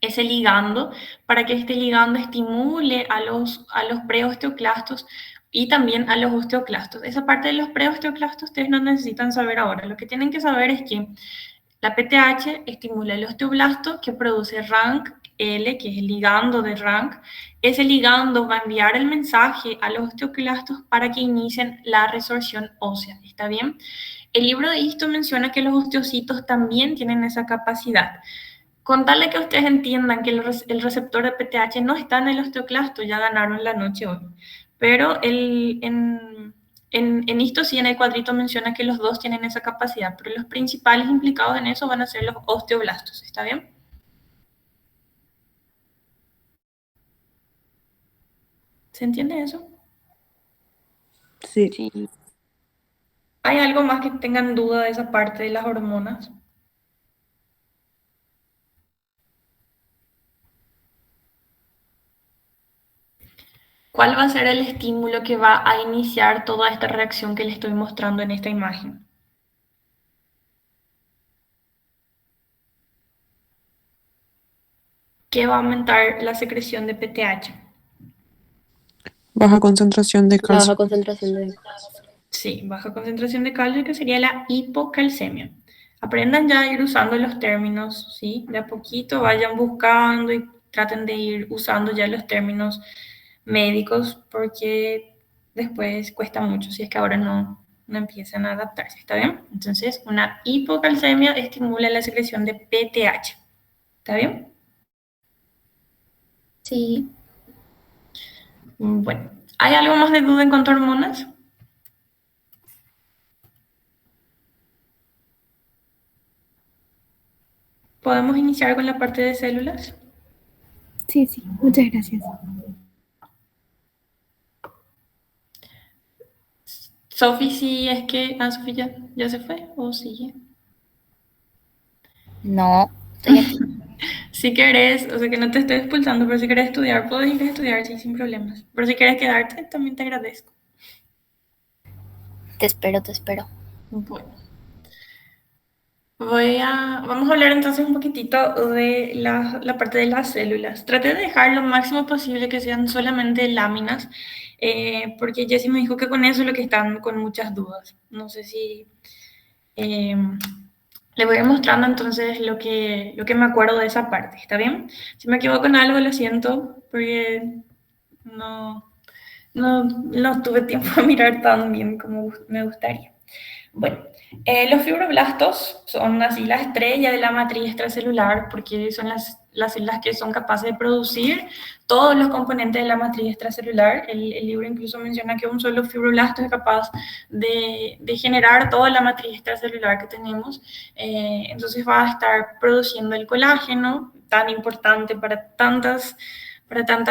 ese ligando para que este ligando estimule a los preosteoclastos y también a los osteoclastos. Esa parte de los preosteoclastos ustedes no necesitan saber ahora. Lo que tienen que saber es que la PTH estimula el osteoblasto que produce rank L, que es el ligando de rank. Ese ligando va a enviar el mensaje a los osteoclastos para que inicien la resorción ósea. ¿Está bien? El libro de Histo menciona que los osteocitos también tienen esa capacidad. Con tal de que ustedes entiendan que el receptor de PTH no está en el osteoclasto, ya ganaron la noche hoy. Pero en Histo sí, en el cuadrito menciona que los dos tienen esa capacidad, pero los principales implicados en eso van a ser los osteoblastos, ¿está bien? ¿Se entiende eso? Sí. ¿Hay algo más que tengan duda de esa parte de las hormonas? ¿Cuál va a ser el estímulo que va a iniciar toda esta reacción que le estoy mostrando en esta imagen? ¿Qué va a aumentar la secreción de PTH? Baja concentración de La calcio. baja concentración de... Sí, baja concentración de calcio, que sería la hipocalcemia. Aprendan ya a ir usando los términos, ¿sí? De a poquito vayan buscando y traten de ir usando ya los términos médicos porque después cuesta mucho si es que ahora no empiezan a adaptarse, ¿está bien? Entonces, una hipocalcemia estimula la secreción de PTH, ¿está bien? Sí. Bueno, ¿hay algo más de duda en cuanto a hormonas? ¿Podemos iniciar con la parte de células? Sí, sí, muchas gracias. Sofi, si es que... Ah, Sofi ya se fue o sigue. No, estoy aquí. Si querés, o sea que no te estoy expulsando, pero si querés estudiar, puedes ir a estudiar, sí, sin problemas. Pero si quieres quedarte, también te agradezco. Te espero, te espero. Bueno, vamos a hablar entonces un poquitito de la parte de las células. Traté de dejar lo máximo posible que sean solamente láminas, porque Jessie me dijo que con eso es lo que están con muchas dudas. No sé si... eh, le voy a ir mostrando entonces lo que me acuerdo de esa parte, ¿está bien? Si me equivoco en algo, lo siento, porque no tuve tiempo a mirar tan bien como me gustaría. Bueno, los fibroblastos son así la estrella de la matriz extracelular porque son las células que son capaces de producir todos los componentes de la matriz extracelular. El libro incluso menciona que un solo fibroblasto es capaz de generar toda la matriz extracelular que tenemos. Entonces va a estar produciendo el colágeno, tan importante para tantas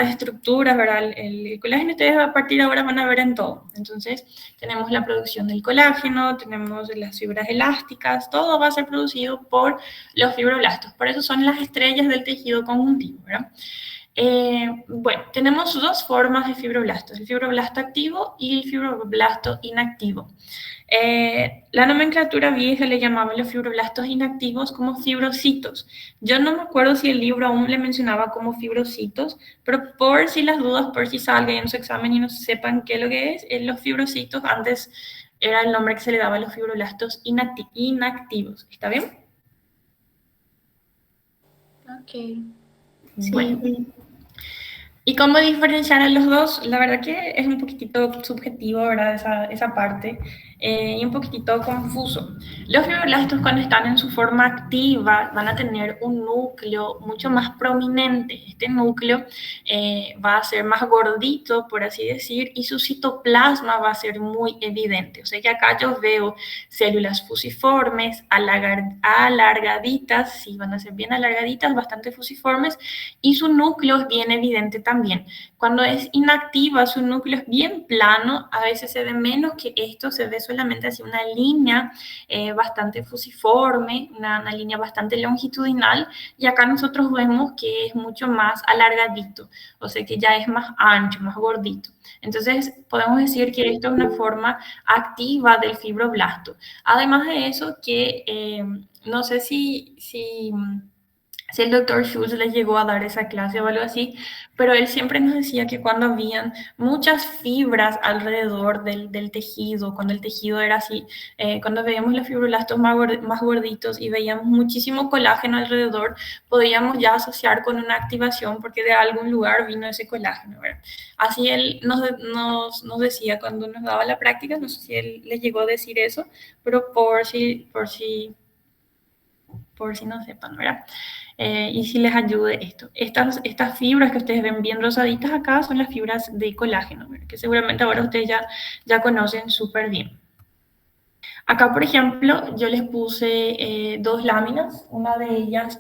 estructuras, ¿verdad? El colágeno ustedes a partir de ahora van a ver en todo. Entonces, tenemos la producción del colágeno, tenemos las fibras elásticas, todo va a ser producido por los fibroblastos. Por eso son las estrellas del tejido conjuntivo, ¿verdad? Bueno, tenemos dos formas de fibroblastos, el fibroblasto activo y el fibroblasto inactivo. La nomenclatura vieja le llamaba los fibroblastos inactivos como fibrocitos. Yo no me acuerdo si el libro aún le mencionaba como fibrocitos, pero por si las dudas, por si salga en su examen y no sepan qué es lo que es, los fibrocitos antes era el nombre que se le daba a los fibroblastos inactivos. ¿Está bien? Ok. Bueno. Sí. ¿Y cómo diferenciar a los dos? La verdad que es un poquitito subjetivo, ¿verdad? Esa parte, y un poquitito confuso. Los fibroblastos cuando están en su forma activa van a tener un núcleo mucho más prominente. Este núcleo va a ser más gordito, por así decir, y su citoplasma va a ser muy evidente. O sea que acá yo veo células fusiformes, alargaditas, sí, van a ser bien alargaditas, bastante fusiformes, y su núcleo es bien evidente también. Cuando es inactiva, su núcleo es bien plano, a veces se ve menos que esto, se ve solamente así una línea bastante fusiforme, una línea bastante longitudinal, y acá nosotros vemos que es mucho más alargadito, o sea que ya es más ancho, más gordito. Entonces, podemos decir que esto es una forma activa del fibroblasto. Además de eso, que no sé si el doctor Schultz les llegó a dar esa clase o algo así, pero él siempre nos decía que cuando habían muchas fibras alrededor del tejido, cuando el tejido era así, cuando veíamos los fibroblastos más gorditos y veíamos muchísimo colágeno alrededor, podíamos ya asociar con una activación porque de algún lugar vino ese colágeno, ¿verdad? Así él nos decía cuando nos daba la práctica, no sé si él les llegó a decir eso, pero por si no sepan, ¿verdad? Y si les ayude esto. Estas fibras que ustedes ven bien rosaditas acá son las fibras de colágeno, ¿verdad? Que seguramente ahora ustedes ya conocen súper bien. Acá, por ejemplo, yo les puse dos láminas. Una de ellas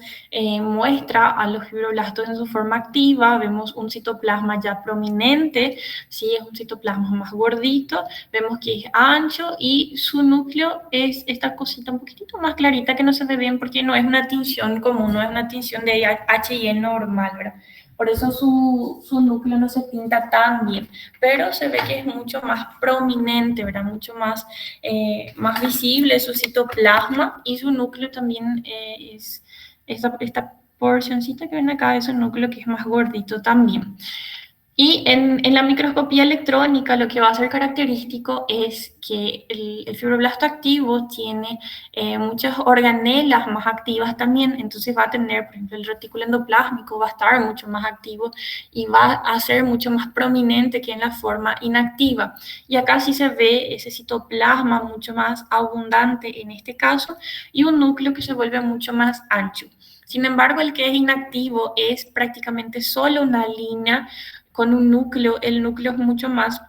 muestra a los fibroblastos en su forma activa. Vemos un citoplasma ya prominente, ¿sí? Es un citoplasma más gordito. Vemos que es ancho y su núcleo es esta cosita un poquitito más clarita que no se ve bien porque no es una tinción común, no es una tinción de H&E normal, ¿verdad? Por eso su núcleo no se pinta tan bien, pero se ve que es mucho más prominente, ¿verdad? Mucho más más visible su citoplasma y su núcleo también es esta porcioncita que ven acá, es un núcleo que es más gordito también. Y en la microscopía electrónica lo que va a ser característico es que el fibroblasto activo tiene muchas organelas más activas también, entonces va a tener, por ejemplo, el retículo endoplásmico va a estar mucho más activo y va a ser mucho más prominente que en la forma inactiva. Y acá sí se ve ese citoplasma mucho más abundante en este caso y un núcleo que se vuelve mucho más ancho. Sin embargo, el que es inactivo es prácticamente solo una línea con un núcleo. El núcleo es mucho más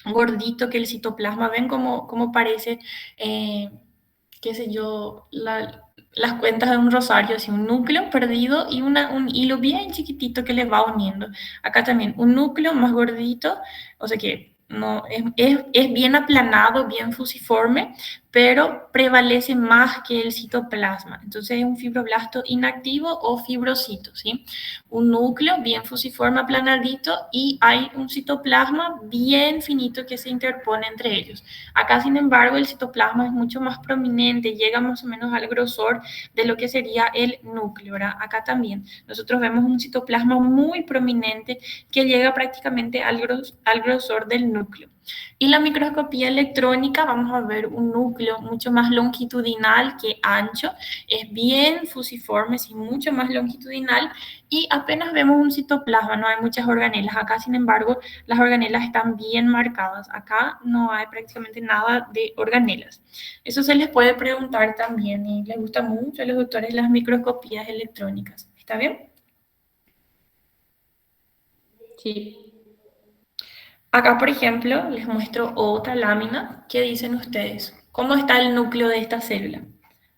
gordito que el citoplasma. ¿Ven cómo parece, qué sé yo, las cuentas de un rosario? Así, un núcleo perdido y un hilo bien chiquitito que les va uniendo. Acá también un núcleo más gordito, o sea que no, es bien aplanado, bien fusiforme, pero prevalece más que el citoplasma. Entonces es un fibroblasto inactivo o fibrocito, ¿sí? Un núcleo bien fusiforme, aplanadito, y hay un citoplasma bien finito que se interpone entre ellos. Acá, sin embargo, el citoplasma es mucho más prominente, llega más o menos al grosor de lo que sería el núcleo, ¿verdad? Acá también nosotros vemos un citoplasma muy prominente que llega prácticamente al grosor del núcleo. Y la microscopía electrónica vamos a ver un núcleo mucho más longitudinal que ancho, es bien fusiforme, sí, mucho más longitudinal, y apenas vemos un citoplasma, no hay muchas organelas. Acá, sin embargo, las organelas están bien marcadas. Acá no hay prácticamente nada de organelas. Eso se les puede preguntar también y les gusta mucho a los doctores las microscopías electrónicas. ¿Está bien? Sí. Acá, por ejemplo, les muestro otra lámina. ¿Qué dicen ustedes? ¿Cómo está el núcleo de esta célula?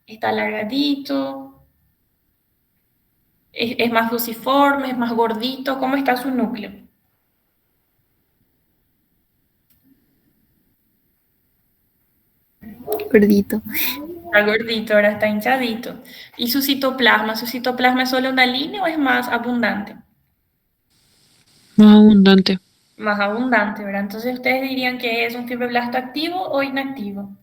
¿Está alargadito? ¿Es más fusiforme? ¿Es más gordito? ¿Cómo está su núcleo? Gordito. Está gordito, ahora está hinchadito. ¿Y su citoplasma? ¿Su citoplasma es solo una línea o es más abundante? Más abundante. Más abundante, ¿verdad? Entonces, ¿ustedes dirían que es un fibroblasto activo o inactivo?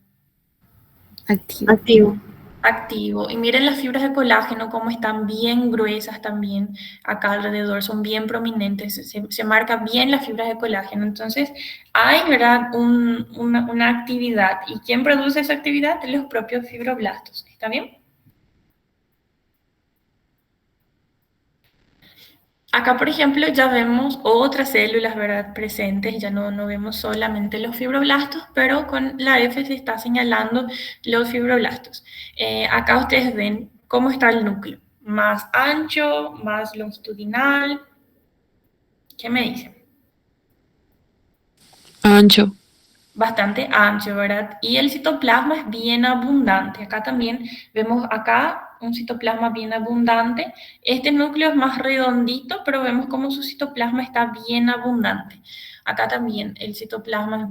Activo. Activo. Activo. Y miren las fibras de colágeno como están bien gruesas también acá alrededor, son bien prominentes, se marca bien las fibras de colágeno. Entonces, hay, ¿verdad?, una actividad. ¿Y quién produce esa actividad? Los propios fibroblastos. ¿Está bien? Acá, por ejemplo, ya vemos otras células, ¿verdad?, presentes, ya no vemos solamente los fibroblastos, pero con la F se está señalando los fibroblastos. Acá ustedes ven cómo está el núcleo, más ancho, más longitudinal. ¿Qué me dicen? Ancho. Bastante ancho, ¿verdad? Y el citoplasma es bien abundante. Acá también vemos acá un citoplasma bien abundante. Este núcleo es más redondito, pero vemos como su citoplasma está bien abundante. Acá también el citoplasma es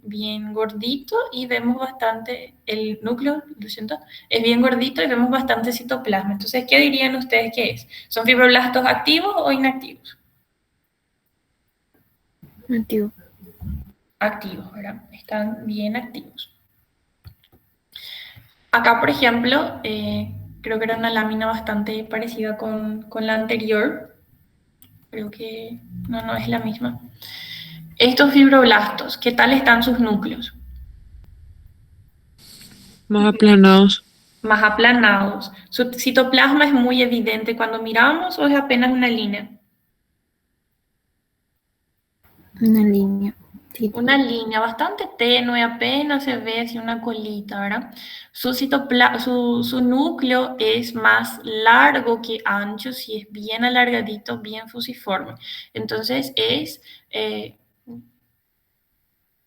bien gordito y vemos bastante, el núcleo, lo siento, es bien gordito y vemos bastante citoplasma. Entonces, ¿qué dirían ustedes que es? ¿Son fibroblastos activos o inactivos? Activo. Activos, ¿verdad? Están bien activos. Acá, por ejemplo, creo que era una lámina bastante parecida con la anterior. Creo que no es la misma. Estos fibroblastos, ¿qué tal están sus núcleos? Más aplanados. Más aplanados. ¿Su citoplasma es muy evidente cuando miramos o es apenas una línea? Una línea. Sí. Una línea bastante tenue, apenas se ve así una colita, ¿verdad? Su núcleo es más largo que ancho, si es bien alargadito, bien fusiforme. Entonces es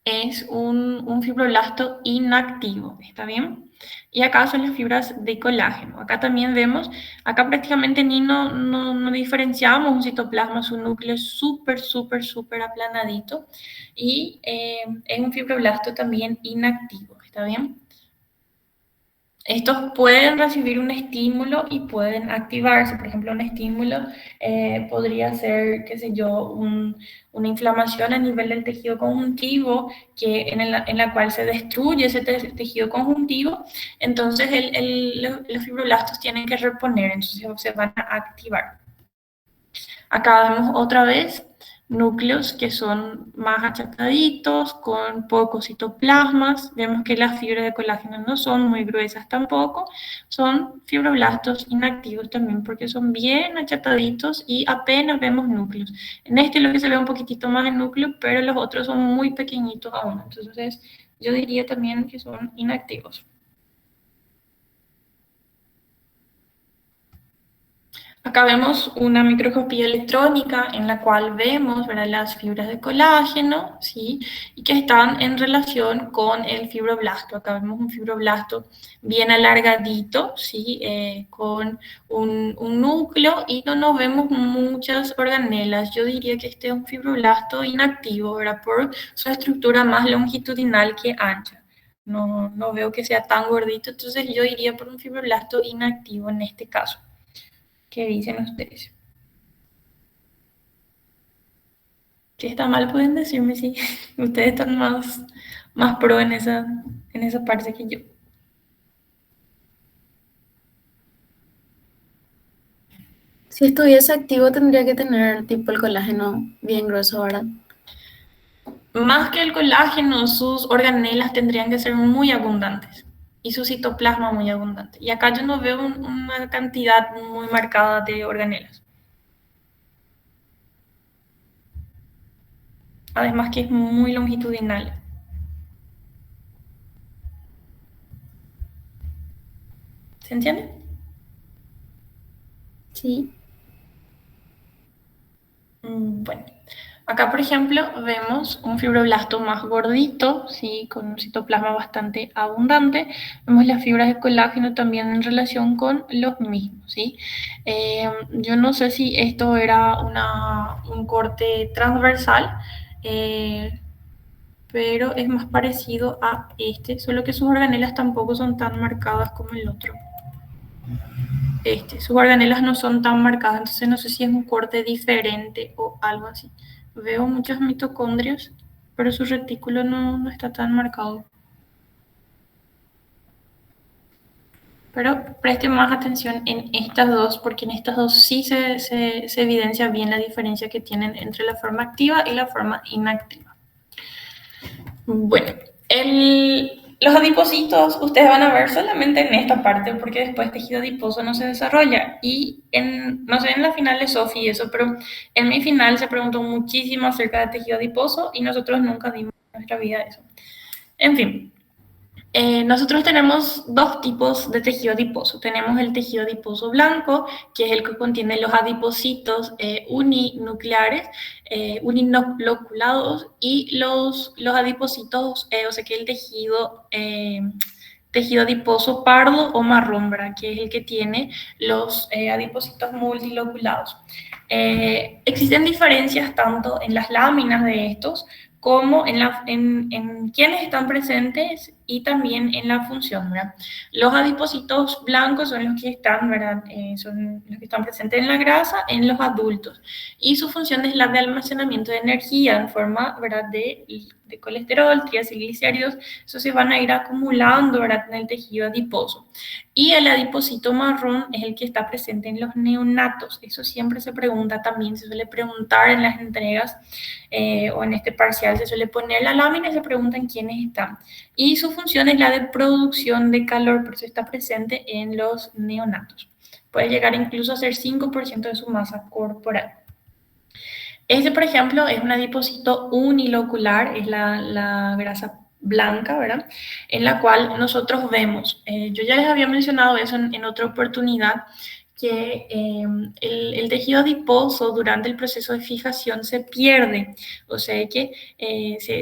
es un fibroblasto inactivo, ¿está bien? Y acá son las fibras de colágeno. Acá también vemos, acá prácticamente ni no diferenciamos un citoplasma, su núcleo es súper aplanadito y es un fibroblasto también inactivo, ¿está bien? Estos pueden recibir un estímulo y pueden activarse. Por ejemplo, un estímulo podría ser, qué sé yo, una inflamación a nivel del tejido conjuntivo en la cual se destruye ese tejido conjuntivo. Entonces, los fibroblastos tienen que reponer, entonces se van a activar. Acá vemos otra vez núcleos que son más achataditos, con pocos citoplasmas. Vemos que las fibras de colágeno no son muy gruesas tampoco. Son fibroblastos inactivos también porque son bien achataditos y apenas vemos núcleos. En este lo que se ve un poquitito más de núcleo, pero los otros son muy pequeñitos aún. Entonces yo diría también que son inactivos. Acá vemos una microscopía electrónica en la cual vemos, ¿verdad?, las fibras de colágeno, ¿sí?, y que están en relación con el fibroblasto. Acá vemos un fibroblasto bien alargadito, ¿sí?, con un núcleo y no nos vemos muchas organelas. Yo diría que este es un fibroblasto inactivo, ¿verdad?, por su estructura más longitudinal que ancha. No veo que sea tan gordito, entonces yo iría por un fibroblasto inactivo en este caso. ¿Qué dicen ustedes? Si está mal, pueden decirme si ustedes están más pro en esa parte que yo. Si estuviese activo tendría que tener tipo el colágeno bien grueso, ¿verdad? Más que el colágeno, sus organelas tendrían que ser muy abundantes y su citoplasma muy abundante. Y acá yo no veo una cantidad muy marcada de organelas. Además que es muy longitudinal. ¿Se entiende? Sí. Bueno, acá por ejemplo vemos un fibroblasto más gordito, ¿sí?, con un citoplasma bastante abundante. Vemos las fibras de colágeno también en relación con los mismos, ¿sí? Yo no sé si esto era un corte transversal, pero es más parecido a este, solo que sus organelas tampoco son tan marcadas como el otro. Sus organelas no son tan marcadas, entonces no sé si es un corte diferente o algo así. Veo muchos mitocondrios, pero su retículo no está tan marcado. Pero presten más atención en estas dos, porque en estas dos sí se evidencia bien la diferencia que tienen entre la forma activa y la forma inactiva. Bueno, los adipocitos ustedes van a ver solamente en esta parte porque después tejido adiposo no se desarrolla. Y no sé en la final de Sofi y eso, pero en mi final se preguntó muchísimo acerca de tejido adiposo y nosotros nunca dimos en nuestra vida eso. En fin, nosotros tenemos dos tipos de tejido adiposo. Tenemos el tejido adiposo blanco, que es el que contiene los adipocitos uninucleares, uniloculados, y los adipocitos, o sea que el tejido adiposo pardo o marrón, ¿verdad?, que es el que tiene los adipocitos multiloculados. Existen diferencias tanto en las láminas de estos como en quienes están presentes y también en la función, ¿verdad? Los adipocitos blancos son los que están, ¿verdad?, son los que están presentes en la grasa en los adultos y su función es la de almacenamiento de energía en forma, ¿verdad?, de colesterol, triglicéridos. Eso se van a ir acumulando, ¿verdad?, en el tejido adiposo. Y el adipocito marrón es el que está presente en los neonatos. Eso siempre se pregunta también, se suele preguntar en las entregas o en este parcial, se suele poner la lámina y se preguntan quiénes están. Y su función es la de producción de calor, por eso está presente en los neonatos. Puede llegar incluso a ser 5% de su masa corporal. Este, por ejemplo, es un adipocito unilocular, es la grasa blanca, ¿verdad?, en la cual nosotros vemos, yo ya les había mencionado eso en otra oportunidad, que el tejido adiposo durante el proceso de fijación se pierde, o sea que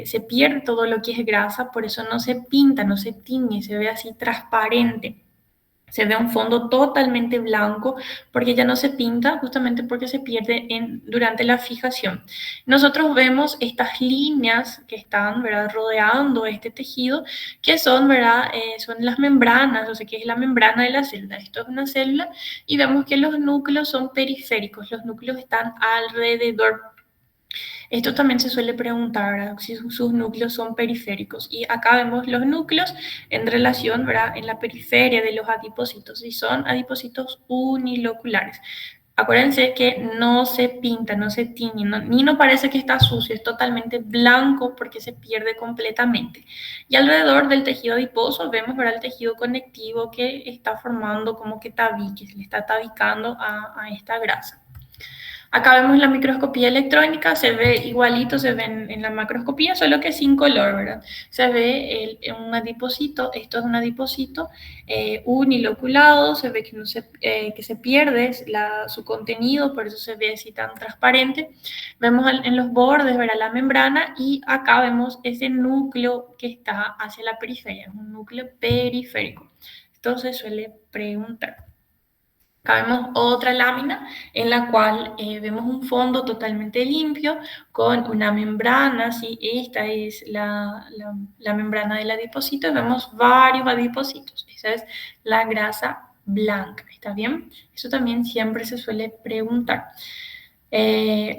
se pierde todo lo que es grasa, por eso no se pinta, no se tiñe, se ve así transparente. Se ve un fondo totalmente blanco porque ya no se pinta, justamente porque se pierde durante la fijación. Nosotros vemos estas líneas que están, ¿verdad?, rodeando este tejido, que son, ¿verdad?, son las membranas, o sea, que es la membrana de la célula. Esto es una célula y vemos que los núcleos son periféricos, los núcleos están alrededor. Esto también se suele preguntar, ¿verdad?, si sus núcleos son periféricos. Y acá vemos los núcleos en relación, ¿verdad?, en la periferia de los adipocitos. Y son adipocitos uniloculares. Acuérdense que no se pinta, no se tiñe, ni no parece que está sucio, es totalmente blanco porque se pierde completamente. Y alrededor del tejido adiposo vemos, ¿verdad?, el tejido conectivo que está formando como que tabique, se le está tabicando a esta grasa. Acá vemos la microscopía electrónica, se ve igualito, se ve en la macroscopía, solo que sin color, ¿verdad? Se ve un adipocito, esto es un adipocito uniloculado, se ve que se pierde su contenido, por eso se ve así tan transparente. Vemos en los bordes, ¿verdad?, la membrana, y acá vemos ese núcleo que está hacia la periferia, es un núcleo periférico. Esto se suele preguntar. Acá vemos otra lámina en la cual vemos un fondo totalmente limpio con una membrana, ¿sí? Esta es la membrana del adipocito y vemos varios adipocitos. Esa es la grasa blanca, ¿está bien? Eso también siempre se suele preguntar.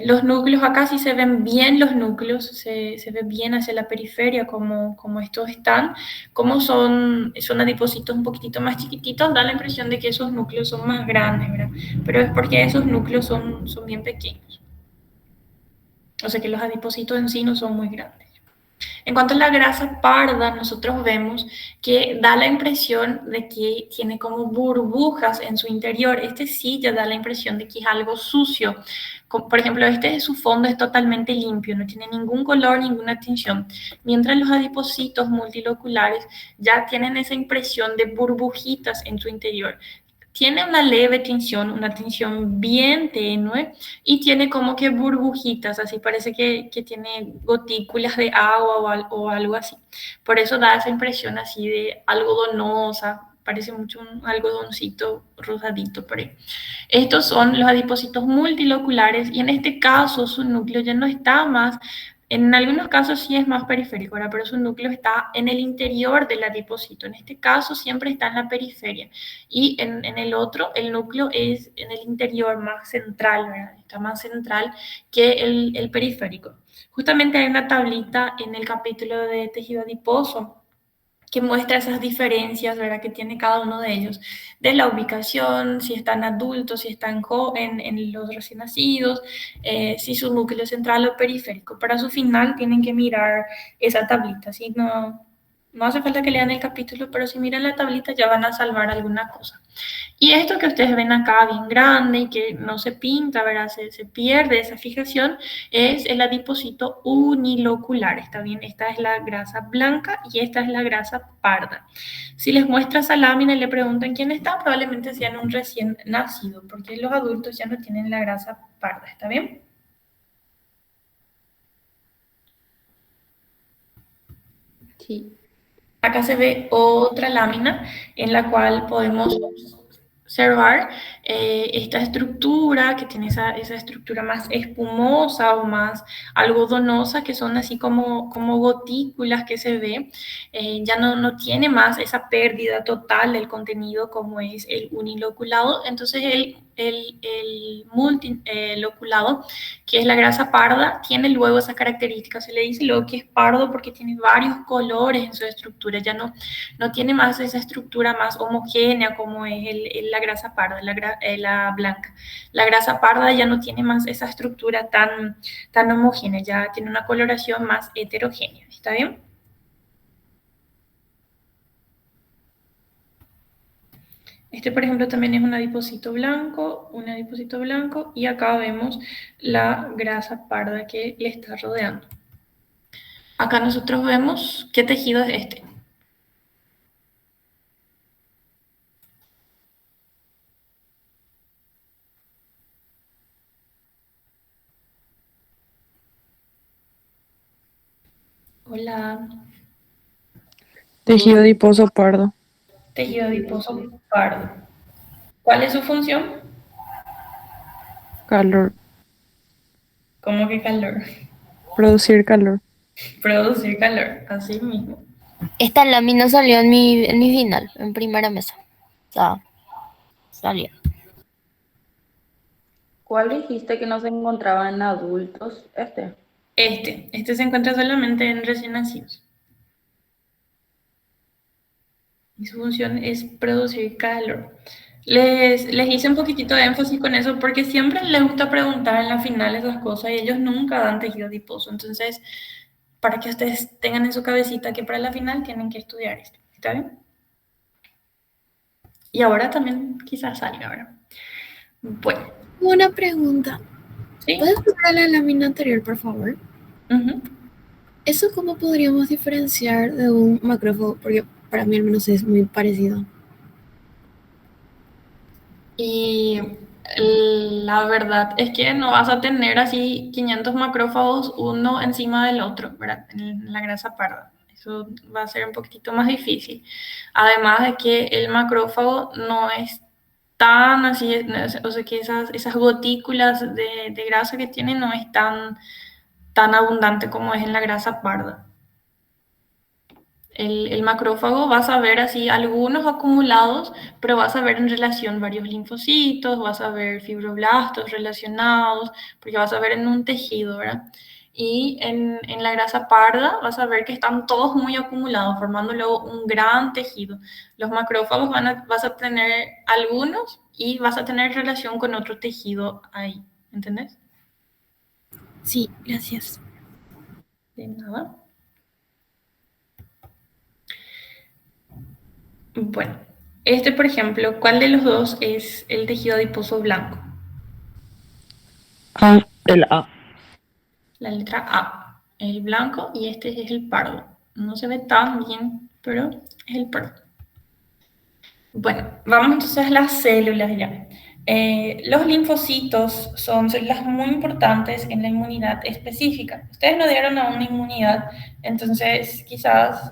Los núcleos, acá sí se ven bien los núcleos, se ve bien hacia la periferia como estos están. Como son adipocitos un poquitito más chiquititos, da la impresión de que esos núcleos son más grandes, ¿verdad? Pero es porque esos núcleos son bien pequeños. O sea que los adipocitos en sí no son muy grandes. En cuanto a la grasa parda, nosotros vemos que da la impresión de que tiene como burbujas en su interior. Este sí ya da la impresión de que es algo sucio. Por ejemplo, su fondo es totalmente limpio, no tiene ningún color, ninguna tinción. Mientras los adipocitos multiloculares ya tienen esa impresión de burbujitas en su interior. Tiene una leve tinción, una tinción bien tenue y tiene como que burbujitas, así parece que tiene gotículas de agua o algo así. Por eso da esa impresión así de algodonosa, parece mucho un algodoncito rosadito por ahí. Estos son los adipocitos multiloculares y en este caso su núcleo ya no está más. En algunos casos sí es más periférico, ¿verdad?, pero su núcleo está en el interior del adipocito. En este caso siempre está en la periferia. Y en el otro, el núcleo es en el interior, más central, ¿verdad? Está más central que el periférico. Justamente hay una tablita en el capítulo de tejido adiposo que muestra esas diferencias, ¿verdad?, que tiene cada uno de ellos, de la ubicación, si están adultos, si están en los recién nacidos, si su núcleo central o periférico. Para su final tienen que mirar esa tablita, ¿sí? No hace falta que lean el capítulo, pero si miran la tablita ya van a salvar alguna cosa. Y esto que ustedes ven acá bien grande y que no se pinta, ¿verdad?, se pierde esa fijación, es el adipocito unilocular, ¿está bien? Esta es la grasa blanca y esta es la grasa parda. Si les muestra esa lámina y le preguntan quién está, probablemente sean un recién nacido, porque los adultos ya no tienen la grasa parda, ¿está bien? Sí. Acá se ve otra lámina en la cual podemos observar esta estructura que tiene esa estructura más espumosa o más algodonosa, que son así como gotículas que se ve. Ya no tiene más esa pérdida total del contenido como es el uniloculado. Entonces el multiloculado, que es la grasa parda, tiene luego esa característica. Se le dice luego que es pardo porque tiene varios colores en su estructura. Ya no tiene más esa estructura más homogénea como es la grasa parda, la blanca. La grasa parda ya no tiene más esa estructura tan homogénea, ya tiene una coloración más heterogénea. ¿Está bien? Este, por ejemplo, también es un adipocito blanco, y acá vemos la grasa parda que le está rodeando. Acá nosotros vemos qué tejido es este. Hola. Tejido adiposo pardo. Tejido adiposo pardo. ¿Cuál es su función? Calor. ¿Cómo que calor? Producir calor. Producir calor, así mismo. Esta lámina salió en mi final, en primera mesa. O sea, salió. ¿Cuál dijiste que no se encontraba en adultos? Este se encuentra solamente en recién nacidos. Y su función es producir calor. Les hice un poquitito de énfasis con eso porque siempre les gusta preguntar en la final esas cosas y ellos nunca dan tejido adiposo. Entonces, para que ustedes tengan en su cabecita que para la final tienen que estudiar esto. ¿Está bien? Y ahora también quizás salga ahora. Bueno, Una pregunta. ¿sí? ¿Puedes volver a la lámina anterior, por favor? Ujú. ¿Eso cómo podríamos diferenciar de un macrófago? Porque para mí al menos es muy parecido. Y la verdad es que no vas a tener así 500 macrófagos uno encima del otro, ¿verdad? En la grasa parda. Eso va a ser un poquitito más difícil. Además de que el macrófago no es tan así, o sea que esas gotículas de grasa que tiene no es tan abundante como es en la grasa parda. El macrófago vas a ver así algunos acumulados, pero vas a ver en relación varios linfocitos, vas a ver fibroblastos relacionados, porque vas a ver en un tejido, ¿verdad? Y en la grasa parda vas a ver que están todos muy acumulados, formando luego un gran tejido. Los macrófagos vas a tener algunos y vas a tener relación con otro tejido ahí, ¿entendés? Sí, gracias. De nada. Bueno, por ejemplo, ¿cuál de los dos es el tejido adiposo blanco? El A. La letra A, el blanco, y este es el pardo. No se ve tan bien, pero es el pardo. Bueno, vamos entonces a las células ya. Los linfocitos son células muy importantes en la inmunidad específica. Ustedes no dieron a una inmunidad, entonces quizás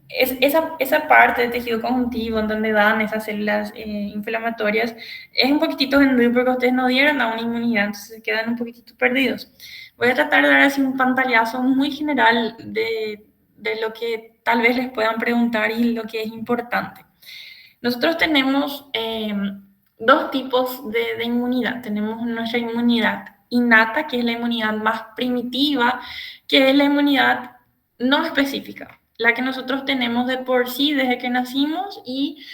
esa parte del tejido conjuntivo en donde dan esas células inflamatorias es un poquitito genérico porque ustedes no dieron a una inmunidad, entonces se quedan un poquitito perdidos. Voy a tratar de dar así un pantallazo muy general de lo que tal vez les puedan preguntar y lo que es importante. Nosotros tenemos dos tipos de inmunidad. Tenemos nuestra inmunidad innata, que es la inmunidad más primitiva, que es la inmunidad no específica, la que nosotros tenemos de por sí desde que nacimos y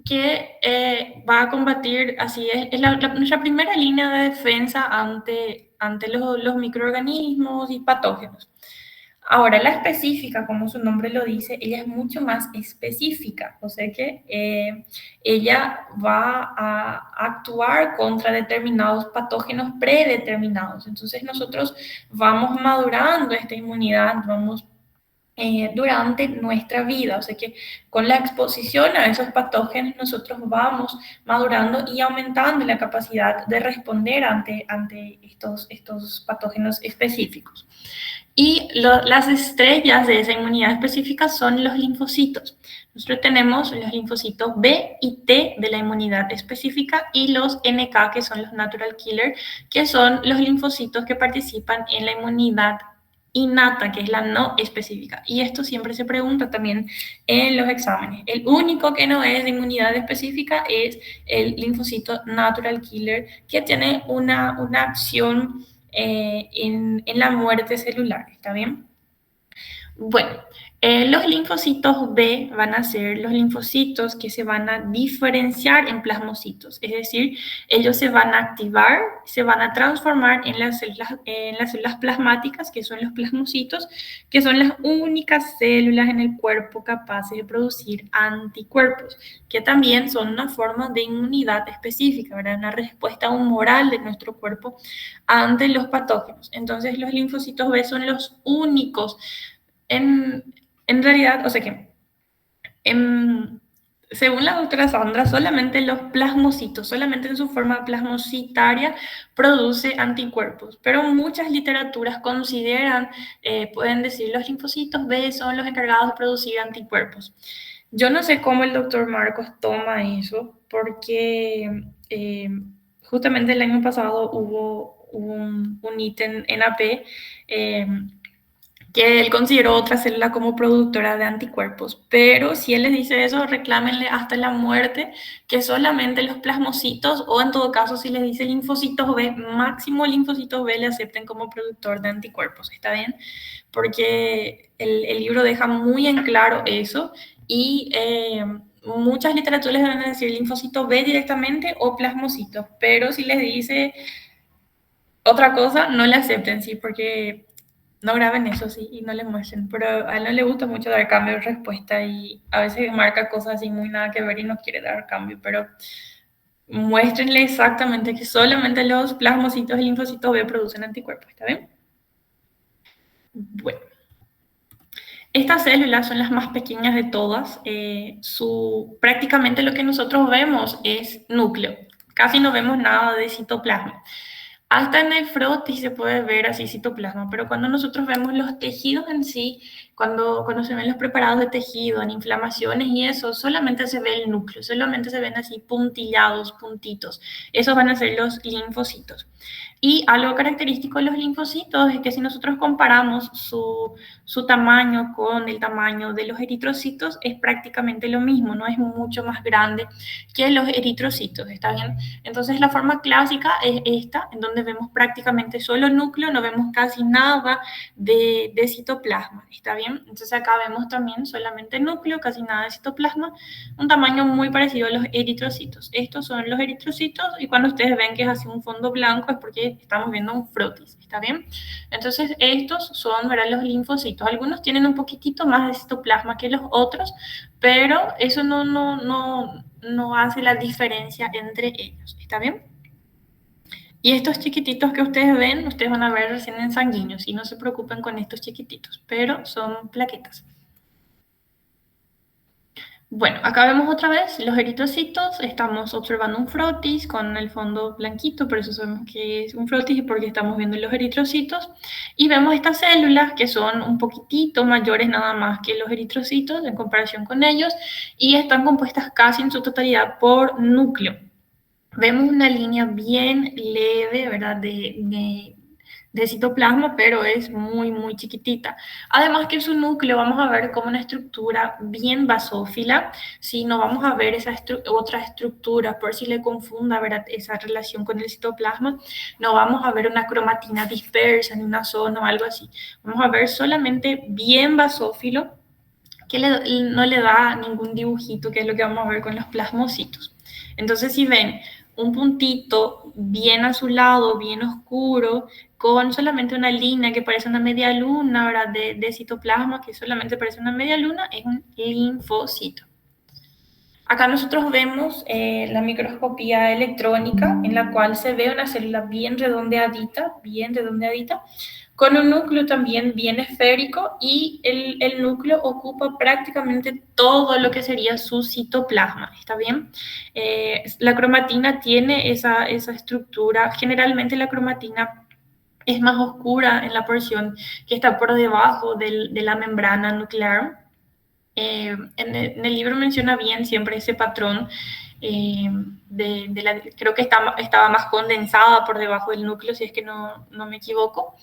que va a combatir, así es nuestra primera línea de defensa ante los microorganismos y patógenos. Ahora, la específica, como su nombre lo dice, ella es mucho más específica, o sea que ella va a actuar contra determinados patógenos predeterminados. Entonces nosotros vamos madurando esta inmunidad, vamos durante nuestra vida, o sea que con la exposición a esos patógenos nosotros vamos madurando y aumentando la capacidad de responder ante estos patógenos específicos. Y las estrellas de esa inmunidad específica son los linfocitos. Nosotros tenemos los linfocitos B y T de la inmunidad específica y los NK, que son los natural killer, que son los linfocitos que participan en la inmunidad innata, que es la no específica. Y esto siempre se pregunta también en los exámenes. El único que no es de inmunidad específica es el linfocito natural killer, que tiene una acción en la muerte celular, ¿está bien? Bueno, los linfocitos B van a ser los linfocitos que se van a diferenciar en plasmocitos, es decir, ellos se van a activar, se van a transformar en las células plasmáticas, que son los plasmocitos, que son las únicas células en el cuerpo capaces de producir anticuerpos, que también son una forma de inmunidad específica, ¿verdad? Una respuesta humoral de nuestro cuerpo ante los patógenos. Entonces, los linfocitos B son los únicos en realidad, o sea que según la doctora Sandra, solamente los plasmocitos, solamente en su forma plasmocitaria, produce anticuerpos, pero muchas literaturas consideran, pueden decir, los linfocitos B son los encargados de producir anticuerpos. Yo no sé cómo el doctor Marcos toma eso, porque justamente el año pasado hubo un ítem en AP que él consideró otra célula como productora de anticuerpos, pero si él les dice eso, reclámenle hasta la muerte que solamente los plasmocitos, o en todo caso, si les dice linfocitos B, máximo linfocitos B le acepten como productor de anticuerpos, ¿está bien? Porque el libro deja muy en claro eso y muchas literaturas les van a decir linfocito B directamente o plasmocitos, pero si les dice otra cosa, no le acepten, sí, porque no graben eso, sí, y no le muestren. Pero a él no le gusta mucho dar cambio de respuesta y a veces marca cosas así muy nada que ver y no quiere dar cambio, pero muéstrenle exactamente que solamente los plasmocitos y linfocitos B producen anticuerpos, ¿está bien? Bueno. Estas células son las más pequeñas de todas. Prácticamente lo que nosotros vemos es núcleo. Casi no vemos nada de citoplasma. Hasta en el frotis se puede ver así citoplasma, pero cuando nosotros vemos los tejidos en sí, cuando se ven los preparados de tejido, en inflamaciones y eso, solamente se ve el núcleo, solamente se ven así puntillados, puntitos. Esos van a ser los linfocitos. Y algo característico de los linfocitos es que si nosotros comparamos su tamaño con el tamaño de los eritrocitos, es prácticamente lo mismo, no es mucho más grande que los eritrocitos, ¿está bien? Entonces la forma clásica es esta, en donde vemos prácticamente solo núcleo, no vemos casi nada de citoplasma, ¿está bien? Entonces acá vemos también solamente núcleo, casi nada de citoplasma, un tamaño muy parecido a los eritrocitos. Estos son los eritrocitos y cuando ustedes ven que es así un fondo blanco es porque estamos viendo un frotis, ¿está bien? Entonces estos son, ¿verdad?, los linfocitos. Algunos tienen un poquitito más de citoplasma que los otros, pero eso no hace la diferencia entre ellos, ¿está bien? Y estos chiquititos que ustedes ven, ustedes van a ver recién en sanguíneos, y no se preocupen con estos chiquititos, pero son plaquetas. Bueno, acá vemos otra vez los eritrocitos, estamos observando un frotis con el fondo blanquito, por eso sabemos que es un frotis porque estamos viendo los eritrocitos, y vemos estas células que son un poquitito mayores nada más que los eritrocitos en comparación con ellos, y están compuestas casi en su totalidad por núcleo. Vemos una línea bien leve, ¿verdad?, de citoplasma, pero es muy, muy chiquitita. Además que su núcleo vamos a ver como una estructura bien basófila, si no vamos a ver esa otra estructura, por si le confunda, ¿verdad?, esa relación con el citoplasma, no vamos a ver una cromatina dispersa en una zona o algo así. Vamos a ver solamente bien basófilo, que no le da ningún dibujito, que es lo que vamos a ver con los plasmocitos. Entonces, si ven un puntito bien azulado, bien oscuro, con solamente una línea que parece una media luna, ¿verdad?, de citoplasma, que solamente parece una media luna, es un linfocito. Acá nosotros vemos la microscopía electrónica, en la cual se ve una célula bien redondeadita, con un núcleo también bien esférico, y el núcleo ocupa prácticamente todo lo que sería su citoplasma, ¿está bien? La cromatina tiene esa estructura. Generalmente la cromatina es más oscura en la porción que está por debajo de la membrana nuclear. En el libro menciona bien siempre ese patrón, creo que estaba más condensada por debajo del núcleo, si es que no me equivoco.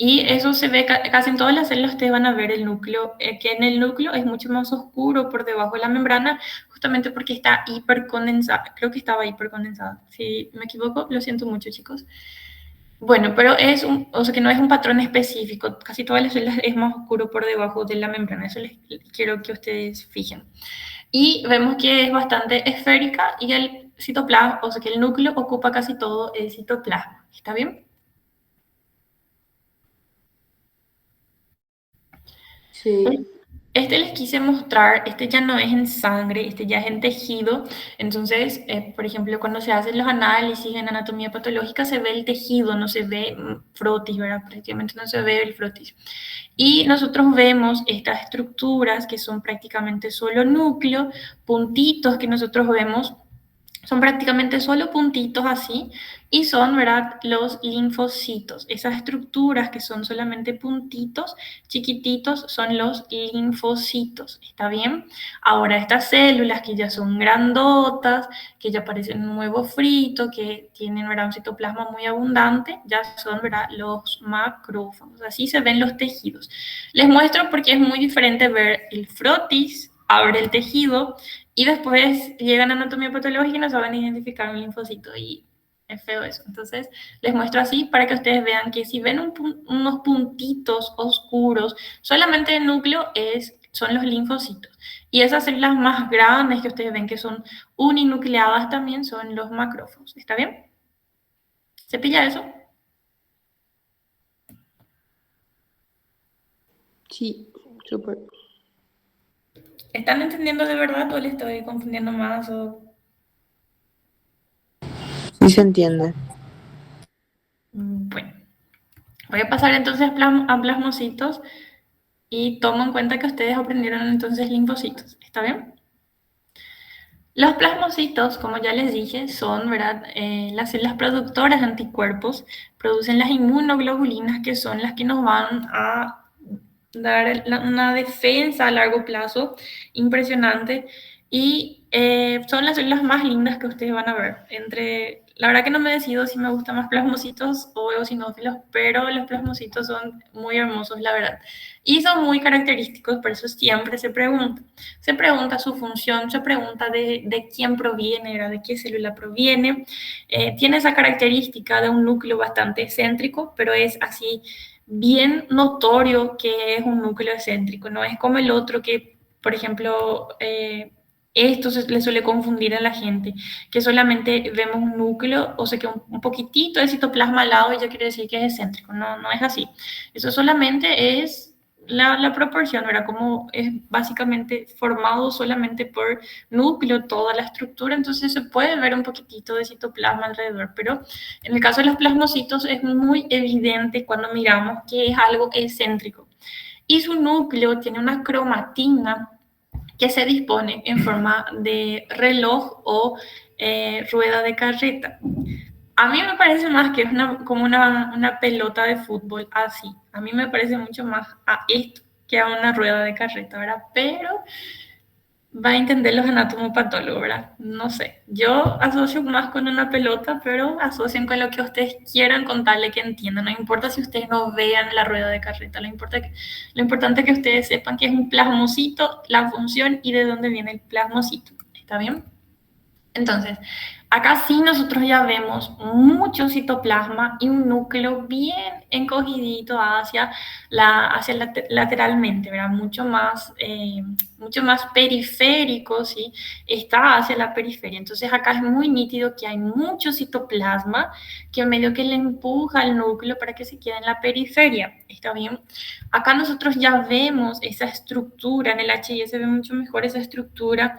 Y eso se ve casi en todas las células. Ustedes van a ver el núcleo, que en el núcleo es mucho más oscuro por debajo de la membrana, justamente porque está hipercondensada. Creo que estaba hipercondensada. Si me equivoco, lo siento mucho, chicos. Bueno, pero o sea que no es un patrón específico. Casi todas las células es más oscuro por debajo de la membrana. Eso les quiero que ustedes fijen. Y vemos que es bastante esférica y el citoplasma, o sea que el núcleo ocupa casi todo el citoplasma. ¿Está bien? Sí. Este les quise mostrar, este ya no es en sangre, este ya es en tejido. Entonces, por ejemplo, cuando se hacen los análisis en anatomía patológica, se ve el tejido, no se ve frotis, ¿verdad? Prácticamente no se ve el frotis. Y nosotros vemos estas estructuras que son prácticamente solo núcleo, puntitos que nosotros vemos son prácticamente solo puntitos así y son, ¿verdad?, los linfocitos. Esas estructuras que son solamente puntitos chiquititos son los linfocitos. ¿Está bien? Ahora, estas células que ya son grandotas, que ya parecen un huevo frito, que tienen, ¿verdad?, un citoplasma muy abundante, ya son, ¿verdad?, los macrófagos. Así se ven los tejidos. Les muestro porque es muy diferente ver el frotis, abre el tejido, y después llegan a anatomía patológica y no saben identificar un linfocito y es feo eso. Entonces les muestro así para que ustedes vean que si ven unos puntitos oscuros, solamente el núcleo son los linfocitos. Y esas células más grandes que ustedes ven que son uninucleadas también son los macrófagos. ¿Está bien? ¿Se pilla eso? Sí, súper. ¿Están entendiendo de verdad o les estoy confundiendo más? Sí se entiende. Bueno, voy a pasar entonces a plasmocitos y tomo en cuenta que ustedes aprendieron entonces linfocitos. ¿Está bien? Los plasmocitos, como ya les dije, son, ¿verdad?, las células productoras de anticuerpos, producen las inmunoglobulinas que son las que nos van a dar una defensa a largo plazo impresionante y son las células más lindas que ustedes van a ver. La verdad que no me decido si me gustan más plasmocitos o eosinófilos, pero los plasmocitos son muy hermosos, la verdad. Y son muy característicos, por eso siempre se pregunta. Se pregunta su función, se pregunta de quién proviene, de qué célula proviene. Tiene esa característica de un núcleo bastante excéntrico, pero es así bien notorio que es un núcleo excéntrico, no es como el otro que, por ejemplo, esto le suele confundir a la gente, que solamente vemos un núcleo, o sea que un poquitito de citoplasma al lado y ya quiere decir que es excéntrico, no, no es así. Eso solamente es la proporción, ¿verdad? Como es básicamente formado solamente por núcleo toda la estructura, entonces se puede ver un poquitito de citoplasma alrededor, pero en el caso de los plasmocitos es muy evidente cuando miramos que es algo excéntrico. Y su núcleo tiene una cromatina que se dispone en forma de reloj o rueda de carreta. A mí me parece más que es como una pelota de fútbol así. A mí me parece mucho más a esto que a una rueda de carreta, ¿verdad? Pero va a entender los anatomopatólogos, ¿verdad? No sé. Yo asocio más con una pelota, pero asocien con lo que ustedes quieran contarle que entiendan. No importa si ustedes no vean la rueda de carreta. Lo importante es que ustedes sepan que es un plasmocito, la función y de dónde viene el plasmocito. ¿Está bien? Entonces, acá sí nosotros ya vemos mucho citoplasma y un núcleo bien encogidito lateralmente, ¿verdad? Mucho más periférico, ¿sí? Está hacia la periferia. Entonces acá es muy nítido que hay mucho citoplasma que medio que le empuja al núcleo para que se quede en la periferia. ¿Está bien? Acá nosotros ya vemos esa estructura, en el HI se ve mucho mejor esa estructura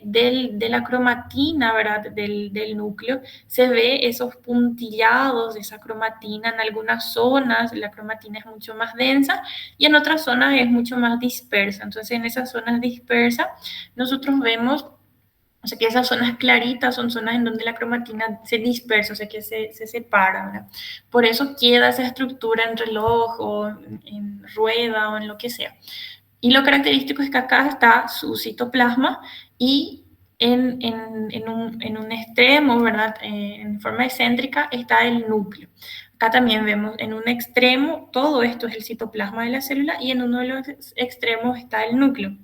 de la cromatina, ¿verdad? Del núcleo, se ve esos puntillados de esa cromatina. En algunas zonas la cromatina es mucho más densa y en otras zonas es mucho más dispersa. Entonces, en esas zonas dispersas, nosotros vemos, o sea, que esas zonas claritas son zonas en donde la cromatina se dispersa, o sea, que se separa, ¿verdad? Por eso queda esa estructura en reloj o en rueda o en lo que sea. Y lo característico es que acá está su citoplasma y en un extremo, ¿verdad? En forma excéntrica está el núcleo. Acá también vemos en un extremo, todo esto es el citoplasma de la célula y en uno de los extremos está el núcleo.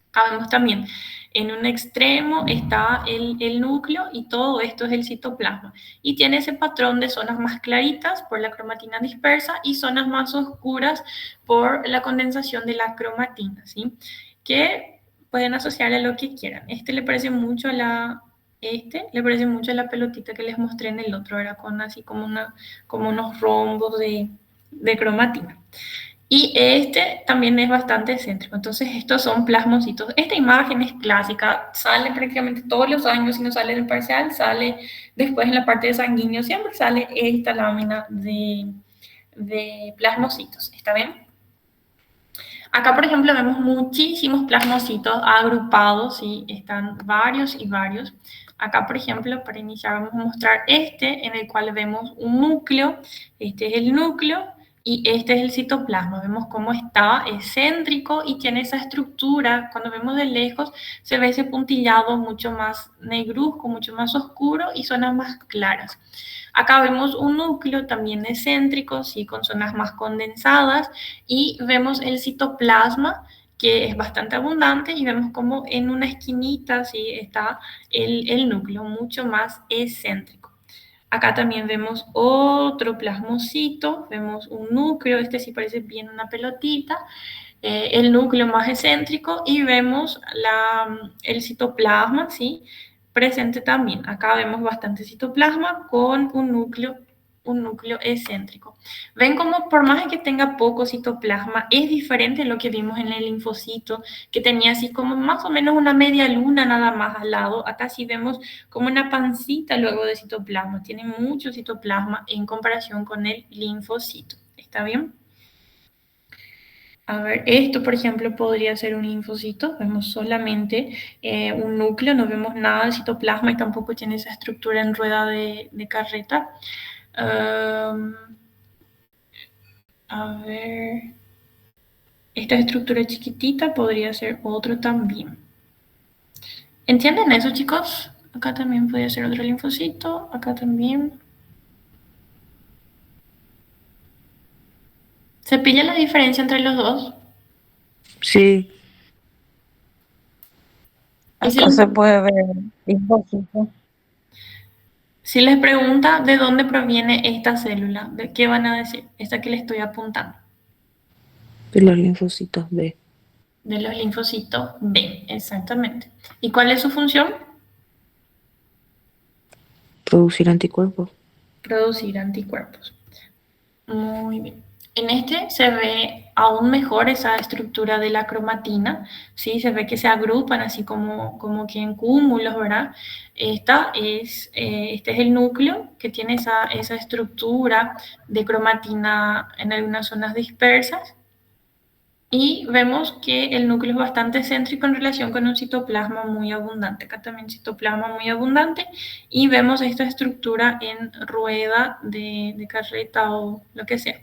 Acá vemos también, en un extremo está el núcleo y todo esto es el citoplasma. Y tiene ese patrón de zonas más claritas por la cromatina dispersa y zonas más oscuras por la condensación de la cromatina, ¿sí? Que pueden asociar a lo que quieran. Le parece mucho a la pelotita que les mostré en el otro, era con así como unos rombos de cromatina. Y este también es bastante céntrico. Entonces, estos son plasmocitos. Esta imagen es clásica, sale prácticamente todos los años, si no sale en el parcial, sale después en la parte de sanguíneo, siempre sale esta lámina de plasmocitos. ¿Está bien? Acá, por ejemplo, vemos muchísimos plasmocitos agrupados, ¿sí? Están varios y varios. Acá, por ejemplo, para iniciar vamos a mostrar este, en el cual vemos un núcleo. Este es el núcleo y este es el citoplasma. Vemos cómo está excéntrico y tiene esa estructura. Cuando vemos de lejos se ve ese puntillado mucho más negruzco, mucho más oscuro y zonas más claras. Acá vemos un núcleo también excéntrico, ¿sí? Con zonas más condensadas, y vemos el citoplasma, que es bastante abundante, y vemos como en una esquinita, ¿sí? Está el núcleo mucho más excéntrico. Acá también vemos otro plasmocito, vemos un núcleo, este sí parece bien una pelotita, el núcleo más excéntrico, y vemos el citoplasma, ¿sí? Presente también. Acá vemos bastante citoplasma con un núcleo excéntrico. Ven como por más que tenga poco citoplasma, es diferente a lo que vimos en el linfocito, que tenía así como más o menos una media luna nada más al lado. Acá sí vemos como una pancita luego de citoplasma. Tiene mucho citoplasma en comparación con el linfocito. ¿Está bien? A ver, esto por ejemplo podría ser un linfocito, vemos solamente un núcleo, no vemos nada de citoplasma y tampoco tiene esa estructura en rueda de carreta. A ver, esta estructura chiquitita podría ser otro también. ¿Entienden eso, chicos? Acá también podría ser otro linfocito, acá también. ¿Se pilla la diferencia entre los dos? Sí, Y Acá se puede ver linfocito. si les pregunta de dónde proviene esta célula, ¿de qué van a decir? Esta que le estoy apuntando. de los linfocitos B. De los linfocitos B, exactamente. ¿Y cuál es su función? Producir anticuerpos. Producir anticuerpos. Muy bien. En este se ve aún mejor esa estructura de la cromatina, ¿sí? Se ve que se agrupan así como que en cúmulos, ¿verdad? Este es el núcleo que tiene esa estructura de cromatina en algunas zonas dispersas. Y vemos que el núcleo es bastante céntrico en relación con un citoplasma muy abundante. Acá también citoplasma muy abundante. Y vemos esta estructura en rueda de carreta o lo que sea.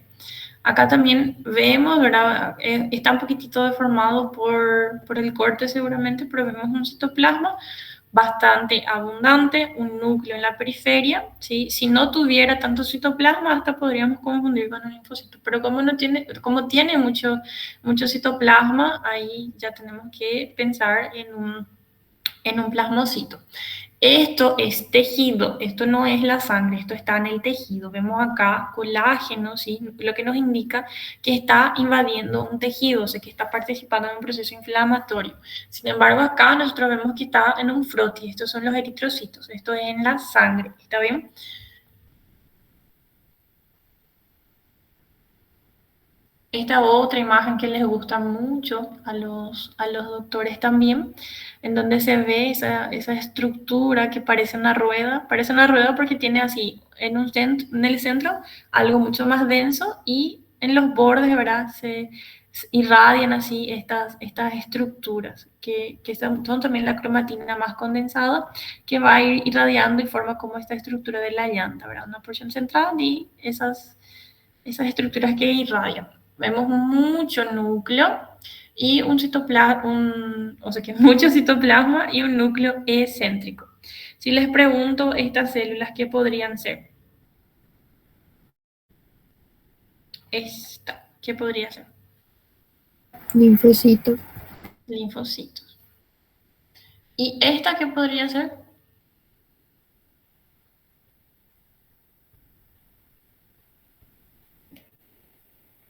Acá también vemos, ¿verdad? Está un poquitito deformado por el corte seguramente, pero vemos un citoplasma bastante abundante, un núcleo en la periferia, ¿sí? Si no tuviera tanto citoplasma, hasta podríamos confundir con un linfocito, pero como tiene mucho citoplasma, ahí ya tenemos que pensar en un plasmocito. Esto es tejido, esto no es la sangre, esto está en el tejido. Vemos acá colágeno, ¿sí? Lo que nos indica que está invadiendo un tejido, o sea, que está participando en un proceso inflamatorio. Sin embargo, acá nosotros vemos que está en un frotis, estos son los eritrocitos, esto es en la sangre, ¿está bien? Esta otra imagen que les gusta mucho a los doctores también, en donde se ve esa estructura que parece una rueda porque tiene así en el centro algo mucho más denso y en los bordes, ¿verdad? Se irradian así estas estructuras que son también la cromatina más condensada, que va a ir irradiando y forma como esta estructura de la llanta, ¿verdad? Una porción central y esas estructuras que irradian. Vemos mucho núcleo y mucho citoplasma y un núcleo excéntrico. Si les pregunto estas células, ¿qué podrían ser? Esta, ¿qué podría ser? Linfocito. Linfocitos. ¿Y esta qué podría ser?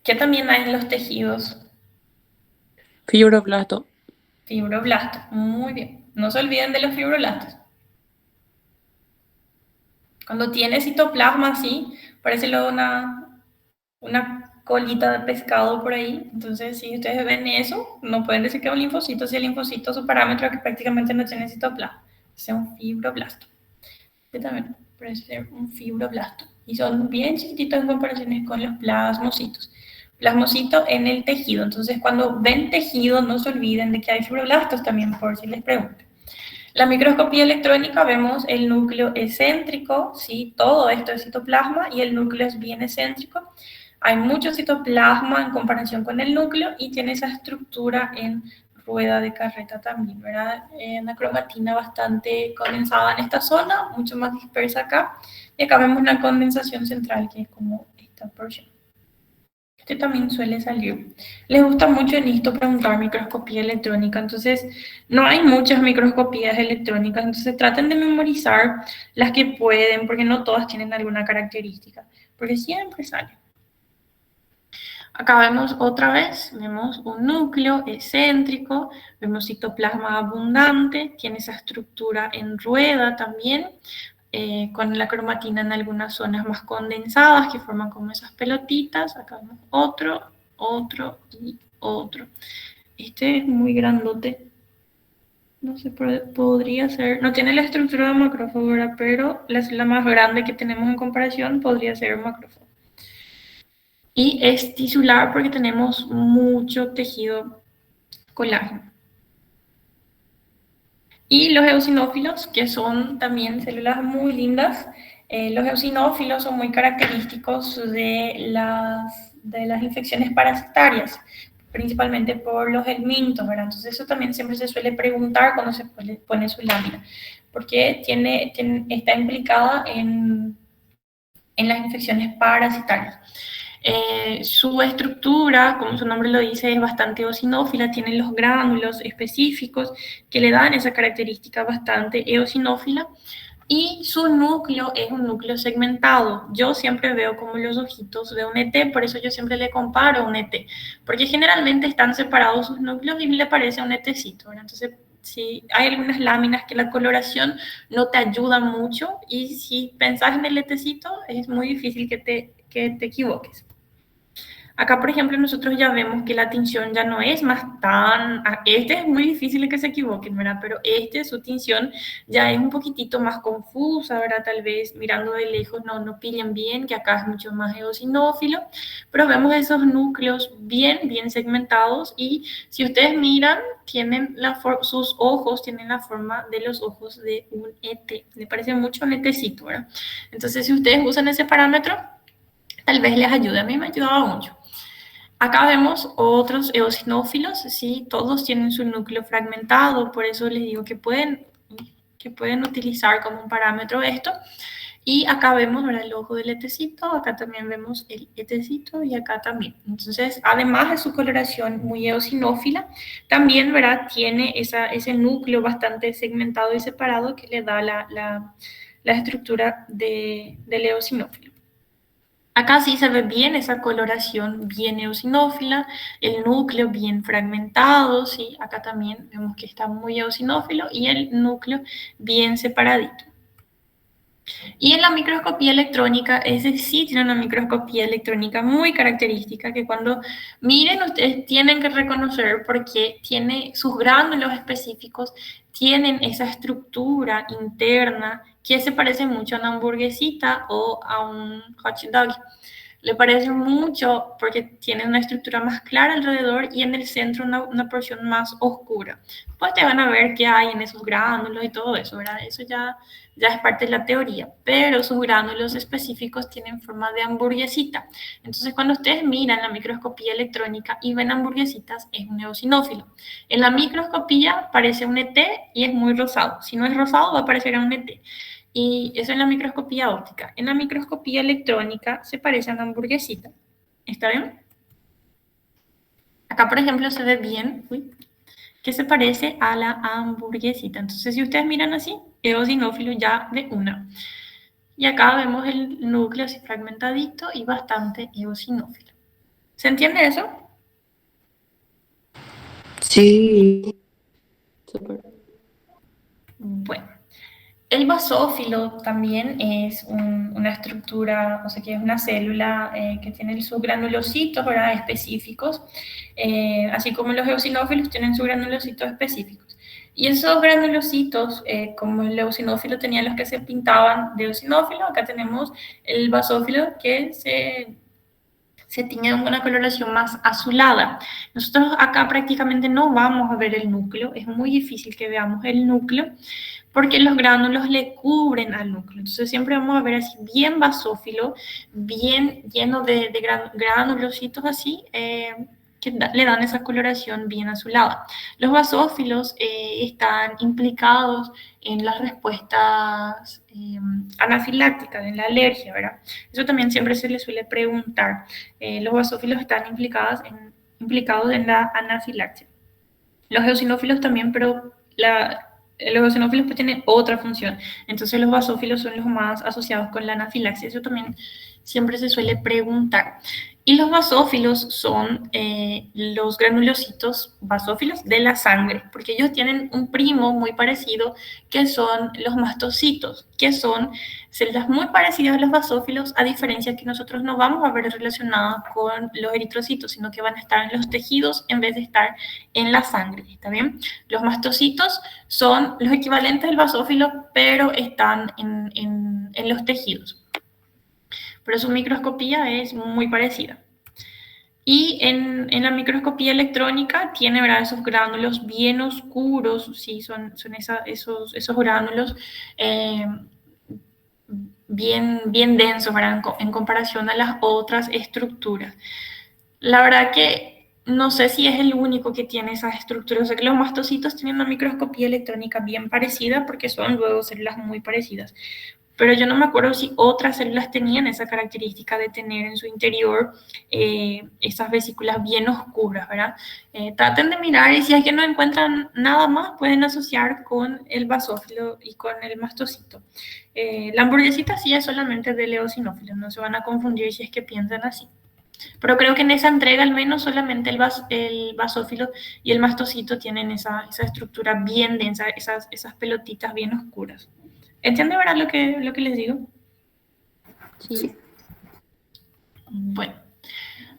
¿Qué también hay en los tejidos? Fibroblasto. Fibroblastos. Muy bien. No se olviden de los fibroblastos. Cuando tiene citoplasma así, parece luego una colita de pescado por ahí. Entonces, si ustedes ven eso, no pueden decir que es un linfocito, si el linfocito, su parámetro que prácticamente no tiene citoplasma, es un fibroblasto. Este también puede ser un fibroblasto. Y son bien chiquititos en comparación con los plasmocitos. Plasmocito en el tejido. Entonces, cuando ven tejido, no se olviden de que hay fibroblastos también, por si les preguntan. La microscopía electrónica vemos el núcleo excéntrico, ¿sí? Todo esto es citoplasma y el núcleo es bien excéntrico. Hay mucho citoplasma en comparación con el núcleo y tiene esa estructura en rueda de carreta también, ¿verdad? Una cromatina bastante condensada en esta zona, mucho más dispersa acá. Y acá vemos una condensación central que es como esta porción. Este también suele salir. Les gusta mucho en esto preguntar microscopía electrónica, entonces no hay muchas microscopías electrónicas, entonces traten de memorizar las que pueden, porque no todas tienen alguna característica, porque siempre sale. Acá vemos otra vez, vemos un núcleo excéntrico, vemos citoplasma abundante, tiene esa estructura en rueda también, con la cromatina en algunas zonas más condensadas que forman como esas pelotitas. Acá vemos otro, otro y otro. Este es muy grandote. No sé, podría ser, no tiene la estructura de macrófago, ¿verdad? Pero la célula más grande que tenemos en comparación podría ser un macrófago. Y es tisular porque tenemos mucho tejido colágeno. Y los eosinófilos, que son también células muy lindas. Los eosinófilos son muy característicos de las infecciones parasitarias, principalmente por los helmintos, ¿verdad? Entonces eso también siempre se suele preguntar cuando se pone su lámina, porque está implicada en las infecciones parasitarias. Su estructura, como su nombre lo dice, es bastante eosinófila, tiene los gránulos específicos que le dan esa característica bastante eosinófila, y su núcleo es un núcleo segmentado. Yo siempre veo como los ojitos de un ET, por eso yo siempre le comparo a un ET, porque generalmente están separados sus núcleos y le parece un ETcito, ¿verdad? Entonces, si hay algunas láminas que la coloración no te ayuda mucho, y si pensás en el ETcito, es muy difícil que te equivoques. Acá, por ejemplo, nosotros ya vemos que la tinción ya no es más tan... Este es muy difícil que se equivoquen, ¿verdad? Pero su tinción ya es un poquitito más confusa, ¿verdad? Tal vez mirando de lejos no pillen bien, que acá es mucho más eosinófilo, pero vemos esos núcleos bien segmentados, y si ustedes miran, sus ojos tienen la forma de los ojos de un ET. Le parece mucho un ETcito, ¿verdad? Entonces, si ustedes usan ese parámetro, tal vez les ayude. A mí me ayudaba mucho. Acá vemos otros eosinófilos, ¿sí? Todos tienen su núcleo fragmentado, por eso les digo que pueden utilizar como un parámetro esto. Y acá vemos, ¿verdad?, el ojo del ETcito, acá también vemos el ETcito y acá también. Entonces, además de su coloración muy eosinófila, también, ¿verdad?, tiene ese núcleo bastante segmentado y separado que le da la estructura del eosinófilo. Acá sí se ve bien esa coloración bien eosinófila, el núcleo bien fragmentado, ¿sí? Acá también vemos que está muy eosinófilo y el núcleo bien separadito. Y en la microscopía electrónica, ese sí tiene una microscopía electrónica muy característica, que cuando miren ustedes tienen que reconocer, porque tiene sus gránulos específicos, tienen esa estructura interna que se parece mucho a una hamburguesita o a un hot dog. Le parece mucho porque tiene una estructura más clara alrededor y en el centro una porción más oscura. Pues te van a ver qué hay en esos gránulos y todo eso, ¿verdad? Eso ya es parte de la teoría, pero sus gránulos específicos tienen forma de hamburguesita. Entonces, cuando ustedes miran la microscopía electrónica y ven hamburguesitas, es un eosinófilo. En la microscopía parece un ET y es muy rosado. Si no es rosado, va a parecer un ET. Y eso en la microscopía óptica. En la microscopía electrónica se parece a una hamburguesita. ¿Está bien? Acá, por ejemplo, se ve bien que se parece a la hamburguesita. Entonces, si ustedes miran así, eosinófilo ya de una. Y acá vemos el núcleo así fragmentadito y bastante eosinófilo. ¿Se entiende eso? Sí. Bueno. El basófilo también es una estructura, o sea, que es una célula que tiene sus granulocitos, ¿verdad? Específicos, así como los eosinófilos tienen sus granulocitos específicos. Y esos granulocitos, como el eosinófilo tenía los que se pintaban de eosinófilo, acá tenemos el basófilo que se tiñe de una coloración más azulada. Nosotros acá prácticamente no vamos a ver el núcleo, es muy difícil que veamos el núcleo, porque los gránulos le cubren al núcleo. Entonces siempre vamos a ver así bien basófilo, bien lleno de granulocitos así, que le dan esa coloración bien azulada. Los basófilos están implicados en las respuestas anafilácticas, en la alergia, ¿verdad? Eso también siempre se le suele preguntar. Los basófilos están implicados en la anafilaxia. Los eosinófilos también, pero los eosinófilos pues tienen otra función. Entonces los basófilos son los más asociados con la anafilaxia. Eso también siempre se suele preguntar. Y los basófilos son los granulocitos basófilos de la sangre, porque ellos tienen un primo muy parecido, que son los mastocitos, que son células muy parecidas a los basófilos, a diferencia que nosotros no vamos a ver relacionadas con los eritrocitos, sino que van a estar en los tejidos en vez de estar en la sangre, ¿está bien? Los mastocitos son los equivalentes del basófilo, pero están en los tejidos. Pero su microscopía es muy parecida. Y en la microscopía electrónica tiene, ¿verdad?, esos gránulos bien oscuros, sí, son esos gránulos bien densos, ¿verdad?, en comparación a las otras estructuras. La verdad que no sé si es el único que tiene esas estructuras. O sea que los mastocitos tienen una microscopía electrónica bien parecida porque son luego células muy parecidas. Pero yo no me acuerdo si otras células tenían esa característica de tener en su interior esas vesículas bien oscuras, ¿verdad? Traten de mirar y si es que no encuentran nada más, pueden asociar con el basófilo y con el mastocito. La hamburguesita sí es solamente del eosinófilo, no se van a confundir si es que piensan así. Pero creo que en esa entrega al menos solamente el basófilo y el mastocito tienen esa estructura bien densa, esas pelotitas bien oscuras. ¿Entiende, verdad, lo que les digo? Sí. Bueno,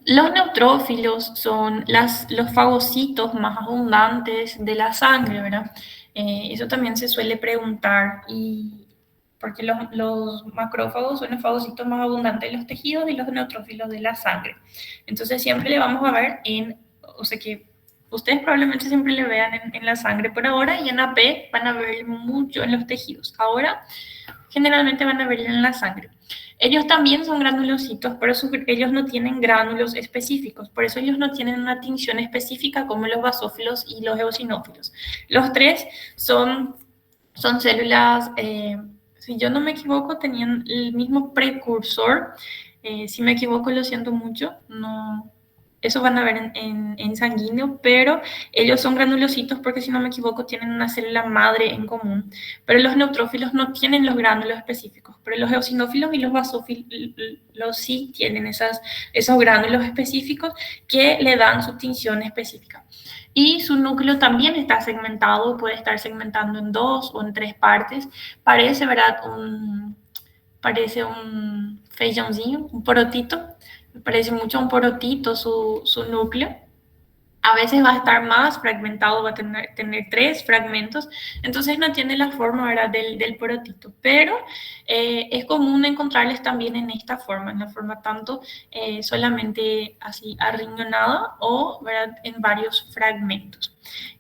los neutrófilos son los fagocitos más abundantes de la sangre, ¿verdad? Eso también se suele preguntar, porque los macrófagos son los fagocitos más abundantes de los tejidos y los neutrófilos de la sangre. Entonces siempre le vamos a ver o sea que ustedes probablemente siempre le vean en la sangre por ahora, y en AP van a ver mucho en los tejidos. Ahora generalmente van a ver en la sangre. Ellos también son granulocitos, pero ellos no tienen gránulos específicos, por eso ellos no tienen una tinción específica como los basófilos y los eosinófilos. Los tres son células, si yo no me equivoco, tenían el mismo precursor. Si me equivoco, lo siento mucho, no, eso van a ver en sanguíneo, pero ellos son granulocitos porque, si no me equivoco, tienen una célula madre en común. Pero los neutrófilos no tienen los gránulos específicos, pero los eosinófilos y los basófilos sí tienen esos gránulos específicos que le dan su tinción específica. Y su núcleo también está segmentado, puede estar segmentando en 2 o en 3 partes. Parece, ¿verdad?, parece un feijãozinho, un porotito. Me parece mucho a un porotito su núcleo. A veces va a estar más fragmentado, va a tener 3 fragmentos, entonces no tiene la forma, ¿verdad?, del porotito, pero es común encontrarles también en esta forma, en la forma tanto solamente así arriñonada o, ¿verdad?, en varios fragmentos.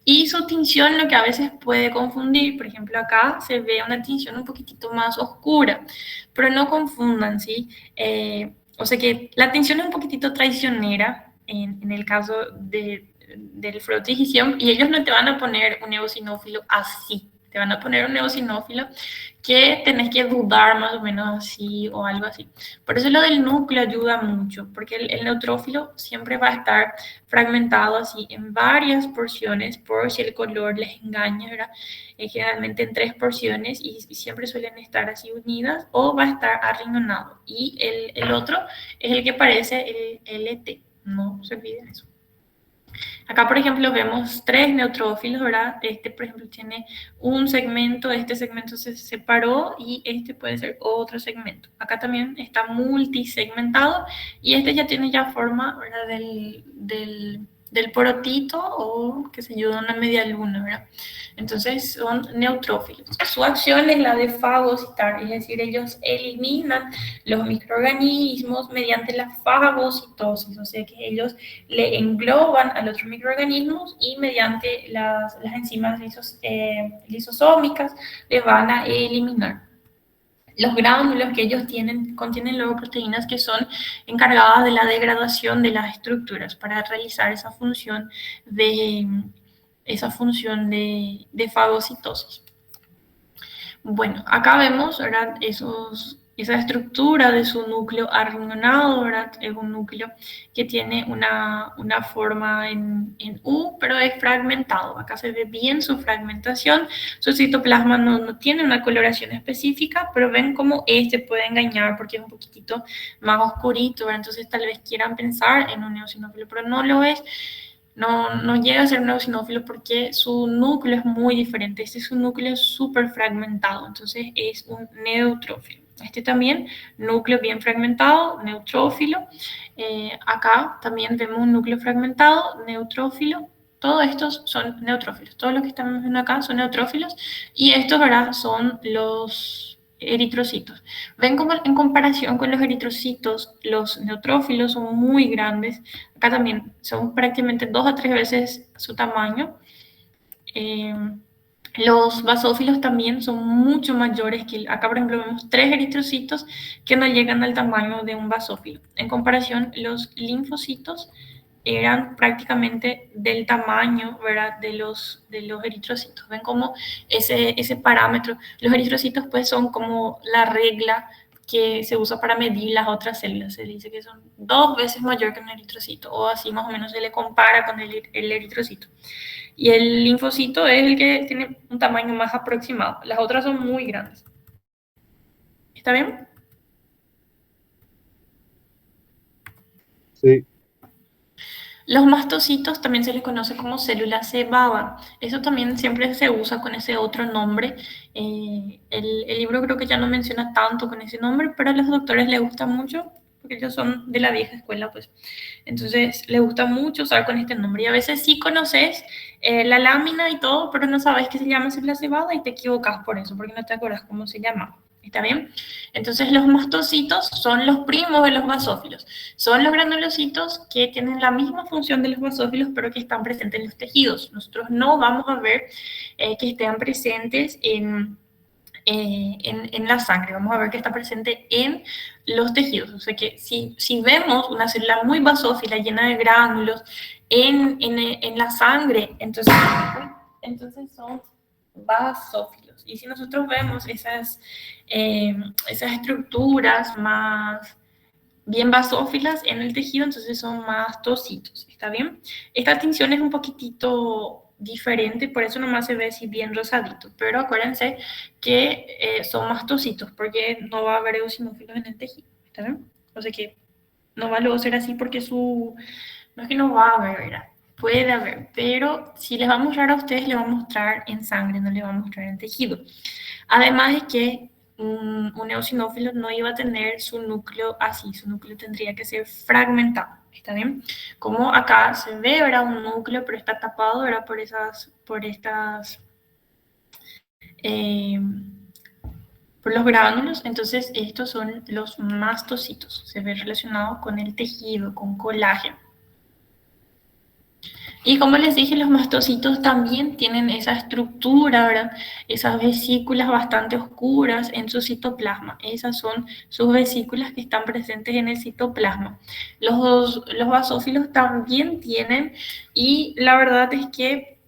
Y su tinción, lo que a veces puede confundir, por ejemplo acá se ve una tinción un poquitito más oscura, pero no confundan, ¿sí? O sea que la tinción es un poquitito traicionera en el caso del frotigisión, y ellos no te van a poner un eosinófilo así, te van a poner un eosinófilo que tenés que dudar más o menos así o algo así. Por eso lo del núcleo ayuda mucho, porque el neutrófilo siempre va a estar fragmentado así en varias porciones, por si el color les engaña, ¿verdad? Generalmente en 3 porciones, y siempre suelen estar así unidas, o va a estar arriñonado. Y el otro es el que parece el LT, no se olviden eso. Acá, por ejemplo, vemos 3 neutrófilos, ¿verdad? Este, por ejemplo, tiene un segmento, este segmento se separó y este puede ser otro segmento. Acá también está multisegmentado y este ya tiene ya forma, ¿verdad? Del porotito o, qué sé yo, de una media luna, ¿verdad? Entonces son neutrófilos. Su acción es la de fagocitar, es decir, ellos eliminan los microorganismos mediante la fagocitosis, o sea que ellos le engloban al otro microorganismo y mediante las enzimas lisosómicas le van a eliminar. Los gránulos que ellos tienen contienen luego proteínas que son encargadas de la degradación de las estructuras para realizar esa función de fagocitosis. Bueno, acá vemos, ¿verdad? Esa estructura de su núcleo arrinonado, ¿verdad? Es un núcleo que tiene una forma en U, pero es fragmentado. Acá se ve bien su fragmentación. Su citoplasma no tiene una coloración específica, pero ven cómo este puede engañar porque es un poquitito más oscurito, ¿verdad? Entonces tal vez quieran pensar en un eosinófilo, pero no lo es. No llega a ser un eosinófilo porque su núcleo es muy diferente. Este es un núcleo súper fragmentado, entonces es un neutrófilo. Este también, núcleo bien fragmentado, neutrófilo. Acá también vemos un núcleo fragmentado, neutrófilo. Todos estos son neutrófilos. Todos los que estamos viendo acá son neutrófilos. Y estos ahora son los eritrocitos. Ven como en comparación con los eritrocitos, los neutrófilos son muy grandes. Acá también son prácticamente 2 a 3 veces su tamaño. Los basófilos también son mucho mayores que acá, por ejemplo, vemos 3 eritrocitos que no llegan al tamaño de un basófilo. En comparación, los linfocitos eran prácticamente del tamaño, ¿verdad? de los eritrocitos. Ven como ese parámetro. Los eritrocitos pues son como la regla que se usa para medir las otras células. Se dice que son 2 veces mayor que un eritrocito, o así más o menos se le compara con el eritrocito. Y el linfocito es el que tiene un tamaño más aproximado. Las otras son muy grandes. ¿Está bien? Sí. Los mastocitos también se les conoce como células cebaba. Eso también siempre se usa con ese otro nombre. El libro creo que ya no menciona tanto con ese nombre, pero a los doctores les gusta mucho, porque ellos son de la vieja escuela, pues. Entonces, les gusta mucho usar con este nombre. Y a veces sí conoces la lámina y todo, pero no sabes que se llama célula cebada y te equivocas por eso, porque no te acuerdas cómo se llama. ¿Está bien? Entonces, los mastocitos son los primos de los basófilos. Son los granulocitos que tienen la misma función de los basófilos, pero que están presentes en los tejidos. Nosotros no vamos a ver que estén presentes en la sangre. Vamos a ver que está presente en los tejidos. O sea que si vemos una célula muy basófila llena de gránulos en la sangre, entonces son basófilos. Y si nosotros vemos esas estructuras más bien basófilas en el tejido, entonces son mastocitos. ¿Está bien? Esta tinción es un poquitito diferente, por eso nomás se ve así bien rosadito, pero acuérdense que son mastocitos porque no va a haber eosinófilos en el tejido. ¿Está bien? O sea que no va a luego ser así porque no es que no va a haber, ¿verdad? Puede haber, pero si les va a mostrar a ustedes, les va a mostrar en sangre, no les va a mostrar en tejido. Además de que un eosinófilo no iba a tener su núcleo así, su núcleo tendría que ser fragmentado, ¿está bien? Como acá se ve, ¿verdad? Un núcleo, pero está tapado, ¿verdad? Por los gránulos. Entonces estos son los mastocitos, se ve relacionado con el tejido, con colágeno. Y como les dije, los mastocitos también tienen esa estructura, ¿verdad? Esas vesículas bastante oscuras en su citoplasma. Esas son sus vesículas que están presentes en el citoplasma. Los basófilos también tienen, y la verdad es que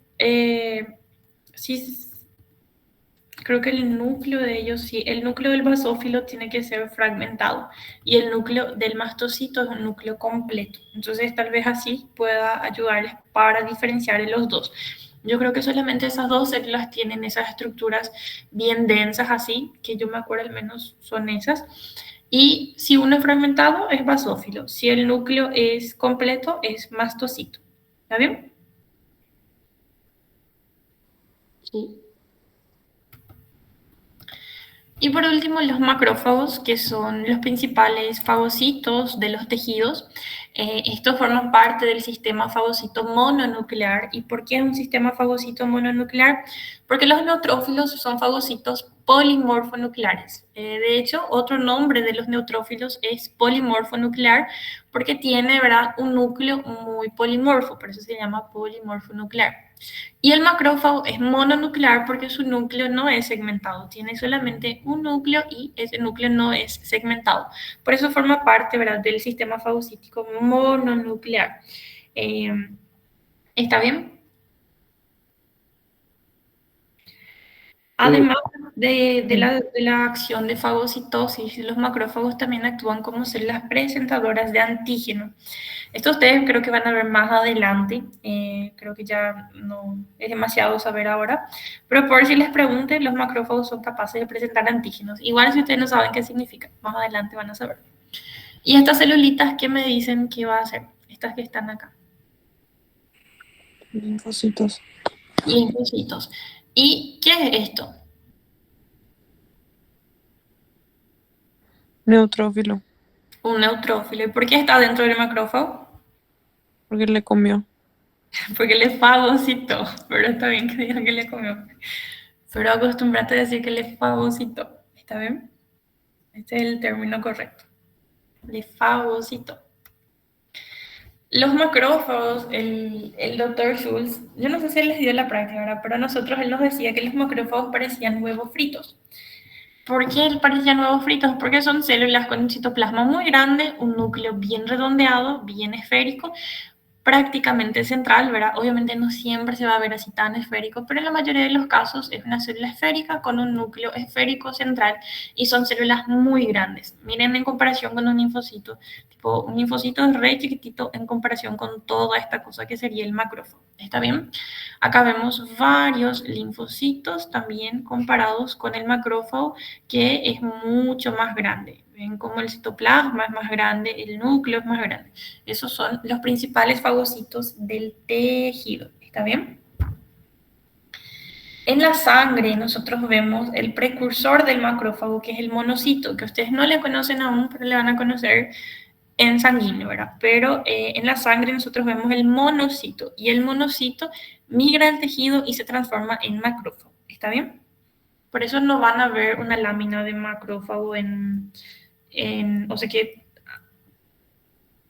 sí, creo que el núcleo de ellos, sí, el núcleo del basófilo tiene que ser fragmentado y el núcleo del mastocito es un núcleo completo. Entonces tal vez así pueda ayudarles para diferenciar los dos. Yo creo que solamente esas dos células tienen esas estructuras bien densas así, que yo me acuerdo al menos son esas. Y si uno es fragmentado es basófilo, si el núcleo es completo es mastocito. ¿Está bien? Sí. Y por último, los macrófagos, que son los principales fagocitos de los tejidos. Estos forman parte del sistema fagocito mononuclear. ¿Y por qué es un sistema fagocito mononuclear? Porque los neutrófilos son fagocitos polimorfonucleares. De hecho, otro nombre de los neutrófilos es polimorfonuclear porque tiene, ¿verdad?, un núcleo muy polimorfo, por eso se llama polimorfonuclear. Y el macrófago es mononuclear porque su núcleo no es segmentado, tiene solamente un núcleo y ese núcleo no es segmentado. Por eso forma parte, ¿verdad?, del sistema fagocítico mononuclear. ¿Está bien? Además de la acción de fagocitosis, los macrófagos también actúan como células presentadoras de antígeno. Esto ustedes creo que van a ver más adelante, creo que ya no es demasiado saber ahora, pero por si les pregunte, los macrófagos son capaces de presentar antígenos. Igual si ustedes no saben qué significa, más adelante van a saber. Y estas celulitas, ¿qué me dicen que va a hacer? Estas que están acá. Linfocitos. Linfocitos. ¿Y qué es esto? Neutrófilo, Un neutrófilo. ¿Y por qué está dentro del macrófago? porque le comió. Porque le fagocitó, pero está bien que digan que le comió. Pero acostúmbrate a decir que le fagocitó. ¿Está bien? Este es el término correcto. Le fagocitó. Los macrófagos, el doctor Schultz, yo no sé si él les dio la práctica, ¿verdad? Pero a nosotros él nos decía que los macrófagos parecían huevos fritos. ¿Por qué parecían huevos fritos? Porque son células con un citoplasma muy grande, un núcleo bien redondeado, bien esférico, prácticamente central, ¿verdad? Obviamente no siempre se va a ver así tan esférico, pero en la mayoría de los casos es una célula esférica con un núcleo esférico central y son células muy grandes. Miren en comparación con un linfocito, tipo un linfocito es re chiquitito en comparación con toda esta cosa que sería el macrófago. ¿Está bien? Acá vemos varios linfocitos también comparados con el macrófago que es mucho más grande. Ven cómo el citoplasma es más grande, el núcleo es más grande. Esos son los principales fagocitos del tejido. ¿Está bien? En la sangre nosotros vemos el precursor del macrófago, que es el monocito, que ustedes no le conocen aún, pero le van a conocer en sanguíneo, ¿verdad? Pero en la sangre nosotros vemos el monocito, y el monocito migra al tejido y se transforma en macrófago. ¿Está bien? Por eso no van a ver una lámina de macrófago o sea que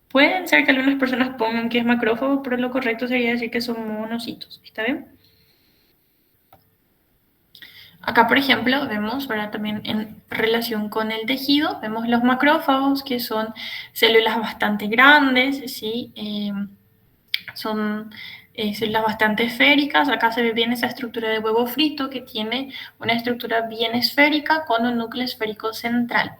pueden ser que algunas personas pongan que es macrófago, pero lo correcto sería decir que son monocitos. ¿Está bien? Acá, por ejemplo, vemos, ¿verdad?, también en relación con el tejido, vemos los macrófagos, que son células bastante grandes, ¿sí? Son células bastante esféricas. Acá se ve bien esa estructura de huevo frito, que tiene una estructura bien esférica con un núcleo esférico central.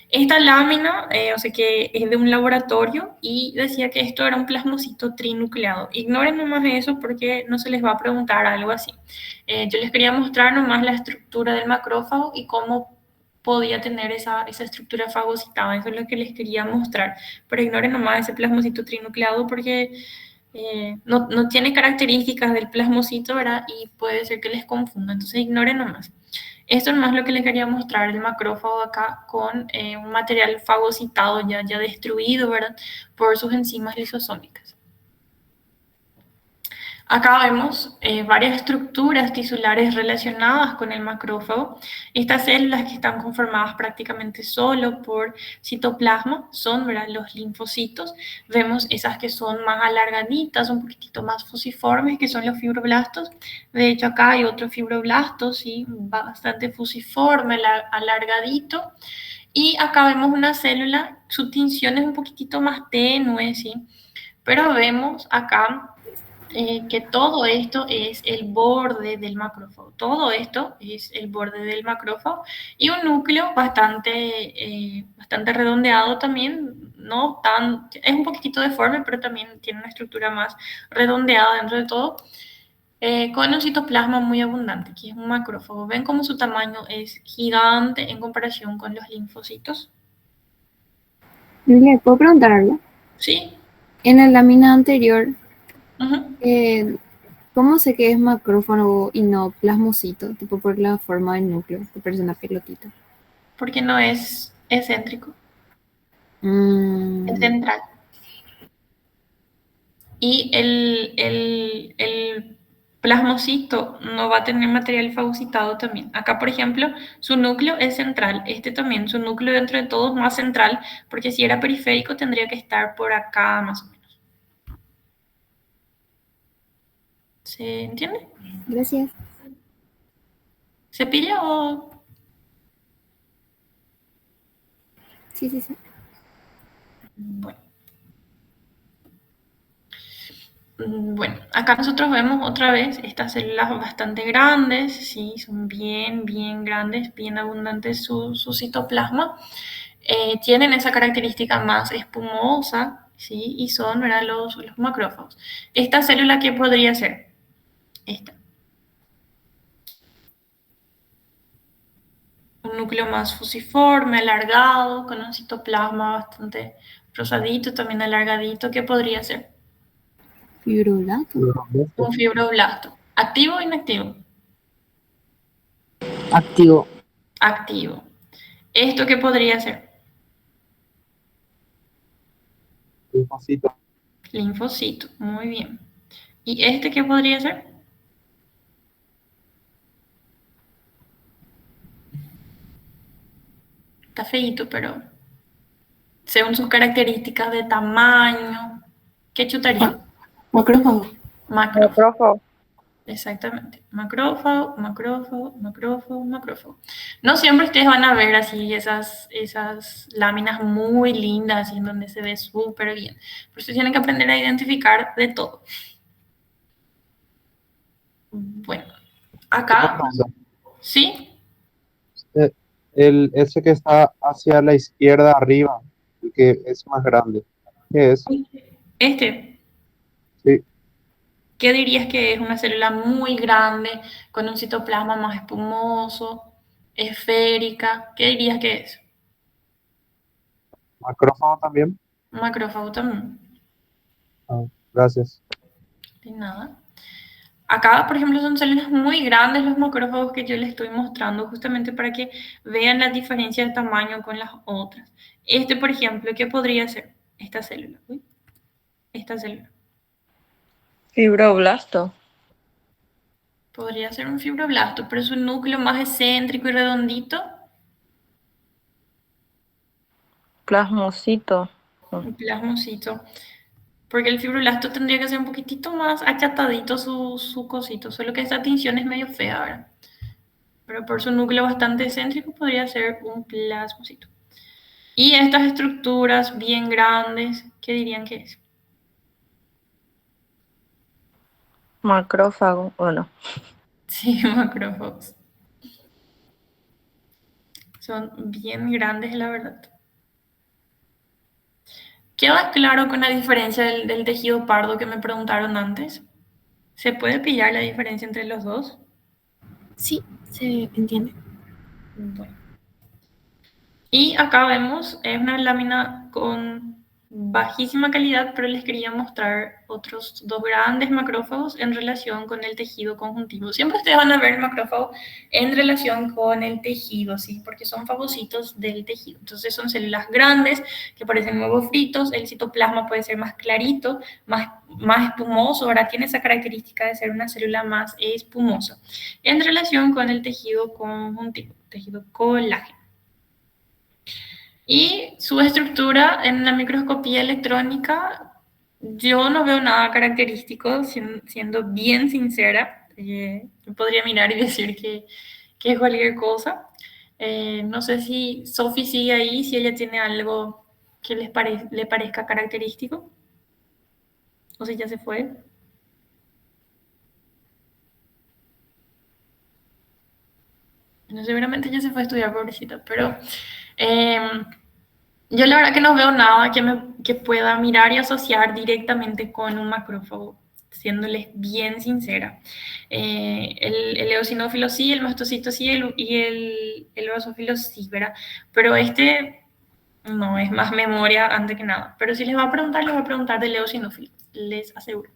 Esta lámina, o sea que es de un laboratorio y decía que esto era un plasmocito trinucleado. Ignoren nomás eso porque no se les va a preguntar algo así. Yo les quería mostrar nomás la estructura del macrófago y cómo podía tener esa estructura fagocitada. Eso es lo que les quería mostrar. Pero ignoren nomás ese plasmocito trinucleado porque no tiene características del plasmocito, ¿verdad? Y puede ser que les confunda. Entonces ignoren nomás. Esto es más lo que les quería mostrar, el macrófago acá con un material fagocitado ya destruido, ¿verdad?, por sus enzimas lisosómicas. Acá vemos varias estructuras tisulares relacionadas con el macrófago. Estas células que están conformadas prácticamente solo por citoplasma son, ¿verdad?, los linfocitos. Vemos esas que son más alargaditas, un poquitito más fusiformes, que son los fibroblastos. De hecho, acá hay otro fibroblasto, ¿sí?, bastante fusiforme, alargadito. Y acá vemos una célula, su tinción es un poquitito más tenue, ¿sí? Pero vemos acá que todo esto es el borde del macrófago. Todo esto es el borde del macrófago y un núcleo bastante redondeado también, no tan, es un poquitito deforme, pero también tiene una estructura más redondeada dentro de todo, con un citoplasma muy abundante, que es un macrófago. ¿Ven cómo su tamaño es gigante en comparación con los linfocitos? ¿Le puedo preguntar algo? Sí. En la lámina anterior Ujú. ¿Cómo sé que es macrófago y no plasmocito? Tipo por la forma del núcleo, que parece una pelotita. Porque no es excéntrico, es Mm, central. Y el plasmocito no va a tener material fagocitado también. Acá, por ejemplo, su núcleo es central. Este también, su núcleo dentro de todo es más central, porque si era periférico tendría que estar por acá más o menos. ¿Se entiende? gracias. ¿Se pilla o...? Sí, sí, sí. Bueno. Bueno, acá nosotros vemos otra vez estas células bastante grandes, sí, son bien grandes, bien abundantes su citoplasma. Tienen esa característica más espumosa, sí, y son, ¿verdad? Los macrófagos. ¿Esta célula qué podría ser? Esta. Un núcleo más fusiforme, alargado, con un citoplasma bastante rosadito, también alargadito. ¿Qué podría ser? Fibroblasto. Un fibroblasto. ¿Activo o inactivo? Activo. Activo. ¿Esto qué podría ser? Linfocito. Linfocito. Muy bien. ¿Y este qué podría ser? Está feíto, pero según sus características de tamaño, ¿qué chutaría? Macrófago. Macrófago. Macrófago. Exactamente. Macrófago, macrófago, macrófago, macrófago. No siempre ustedes van a ver así esas láminas muy lindas, así en donde se ve súper bien. Por eso tienen que aprender a identificar de todo. Bueno, Una acá, pregunta. ¿sí? Eh, ese que está hacia la izquierda arriba, el que es más grande, ¿qué es? Este, Sí, ¿qué dirías que es una célula muy grande, con un citoplasma más espumoso, esférica? ¿Qué dirías que es? macrófago también. Un macrófago también. Ah, gracias. De nada. Acá, por ejemplo, son células muy grandes los macrófagos que yo les estoy mostrando justamente para que vean la diferencia de tamaño con las otras. Este, por ejemplo, ¿qué podría ser? Esta célula. Uy, esta célula. Fibroblasto. Podría ser un fibroblasto, pero es un núcleo más excéntrico y redondito. Plasmocito. Un plasmocito. Porque el fibroblasto tendría que ser un poquitito más achatadito su cosito, solo que esta tinción es medio fea ahora. Pero por su núcleo bastante excéntrico podría ser un plasmocito. Y estas estructuras bien grandes, ¿qué dirían que es? Macrófago. Bueno. Sí, macrófagos. Son bien grandes, la verdad. ¿Queda claro con la diferencia del tejido pardo que me preguntaron antes? ¿Se puede pillar la diferencia entre los dos? Sí, se entiende. Bueno. Y acá vemos, es una lámina con bajísima calidad, pero les quería mostrar otros dos grandes macrófagos en relación con el tejido conjuntivo. Siempre ustedes van a ver el macrófago en relación con el tejido, ¿sí? Porque son fagocitos del tejido. Entonces son células grandes que parecen huevos fritos, el citoplasma puede ser más clarito, más espumoso, ahora tiene esa característica de ser una célula más espumosa en relación con el tejido conjuntivo, tejido colágeno. Y su estructura en la microscopía electrónica, yo no veo nada característico, siendo bien sincera. Podría mirar y decir que es cualquier cosa. No sé si Sophie sigue ahí, si ella tiene algo que le parezca característico, o si ya se fue. No, seguramente ya se fue a estudiar, pobrecita, pero yo la verdad que no veo nada que pueda mirar y asociar directamente con un macrófago, siéndoles bien sincera. El eosinófilo sí, el mastocito sí el basófilo sí, ¿verdad? Pero este no, es más memoria antes que nada. Pero si les va a preguntar, les va a preguntar del eosinófilo, les aseguro.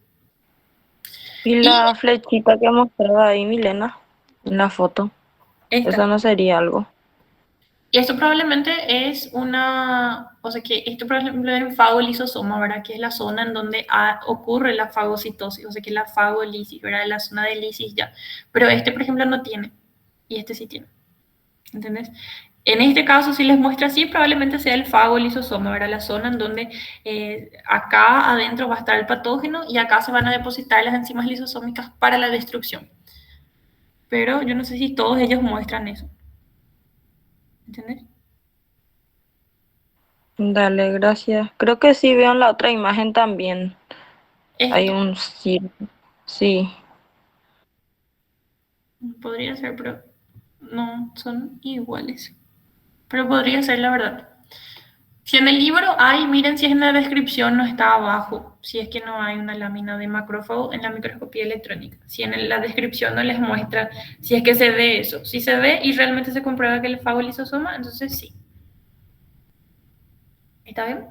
Y Y la flechita que mostraba ahí Milena en la foto, esta. eso no sería algo. Y esto probablemente es una, o sea que esto por ejemplo es el fagolisosoma, ¿verdad? Que es la zona en donde ocurre la fagocitosis, o sea que la fagolisis, ¿verdad? La zona de lisis ya. Pero este, por ejemplo, no tiene, y este sí tiene, ¿entendés? En este caso, si les muestra así, probablemente sea el fagolisosoma, ¿verdad? La zona en donde acá adentro va a estar el patógeno y acá se van a depositar las enzimas lisosómicas para la destrucción. Pero yo no sé si todos ellos muestran eso, ¿entendés? Dale, gracias. Creo que sí veo en la otra imagen también. Hay Esto un círculo. Sí. podría ser, pero no son iguales. Pero podría ser la verdad. Si en el libro hay, miren si en la descripción no está abajo, si es que no hay una lámina de macrófago en la microscopía electrónica. Si en la descripción no les muestra si es que se ve eso. Si se ve y realmente se comprueba que el fago lisosoma, entonces sí. ¿Está bien?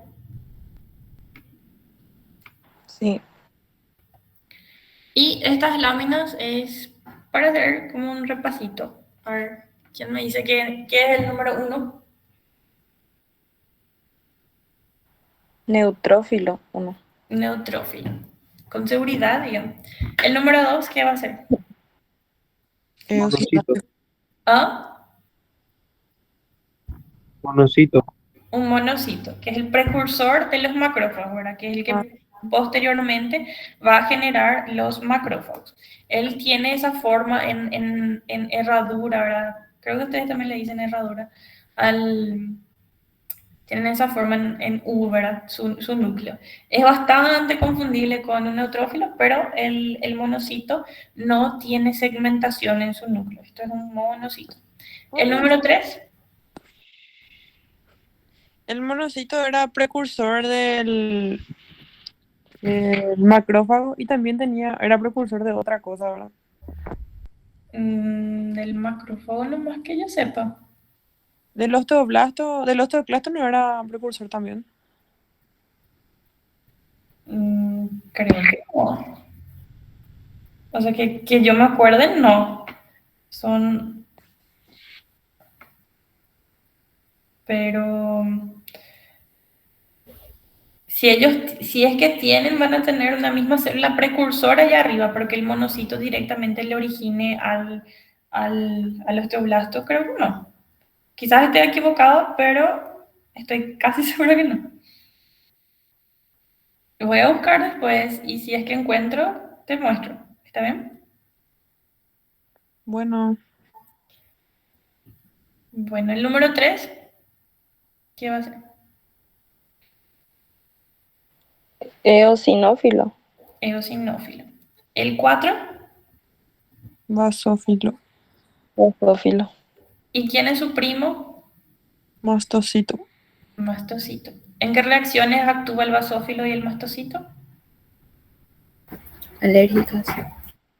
Sí. Y estas láminas es para hacer como un repasito. A ver, ¿quién me dice qué es el número uno? Neutrófilo, uno. Neutrófilo. Con seguridad, digamos. El número dos, ¿qué va a ser? Monocito, ¿Ah? monocito. Un monocito, que es el precursor de los macrófagos, ¿verdad? Que es el Ah, que posteriormente va a generar los macrófagos. Él tiene esa forma en herradura, ¿verdad? Creo que ustedes también le dicen herradura. Al, tienen esa forma en U, ¿verdad? Su núcleo. Es bastante confundible con un neutrófilo, pero el monocito no tiene segmentación en su núcleo. Esto es un monocito. El número 3. El monocito era precursor del macrófago y también era precursor de otra cosa, ¿verdad? El macrófago, no más que yo sepa. Del osteoclasto no era precursor también. Creo que no. O sea, que yo me acuerde, no. Son, pero si es que tienen, van a tener una misma célula precursora allá arriba, porque el monocito directamente le origine al osteoblasto, creo que no. Quizás esté equivocado, pero estoy casi segura que no. Lo voy a buscar después y si es que encuentro, te muestro. ¿Está bien? Bueno, Bueno, el número 3, ¿qué va a ser? eosinófilo. Eosinófilo. El 4, basófilo, Basófilo. ¿y quién es su primo? mastocito, Mastocito. ¿En qué reacciones actúa el basófilo y el mastocito? Alérgicas.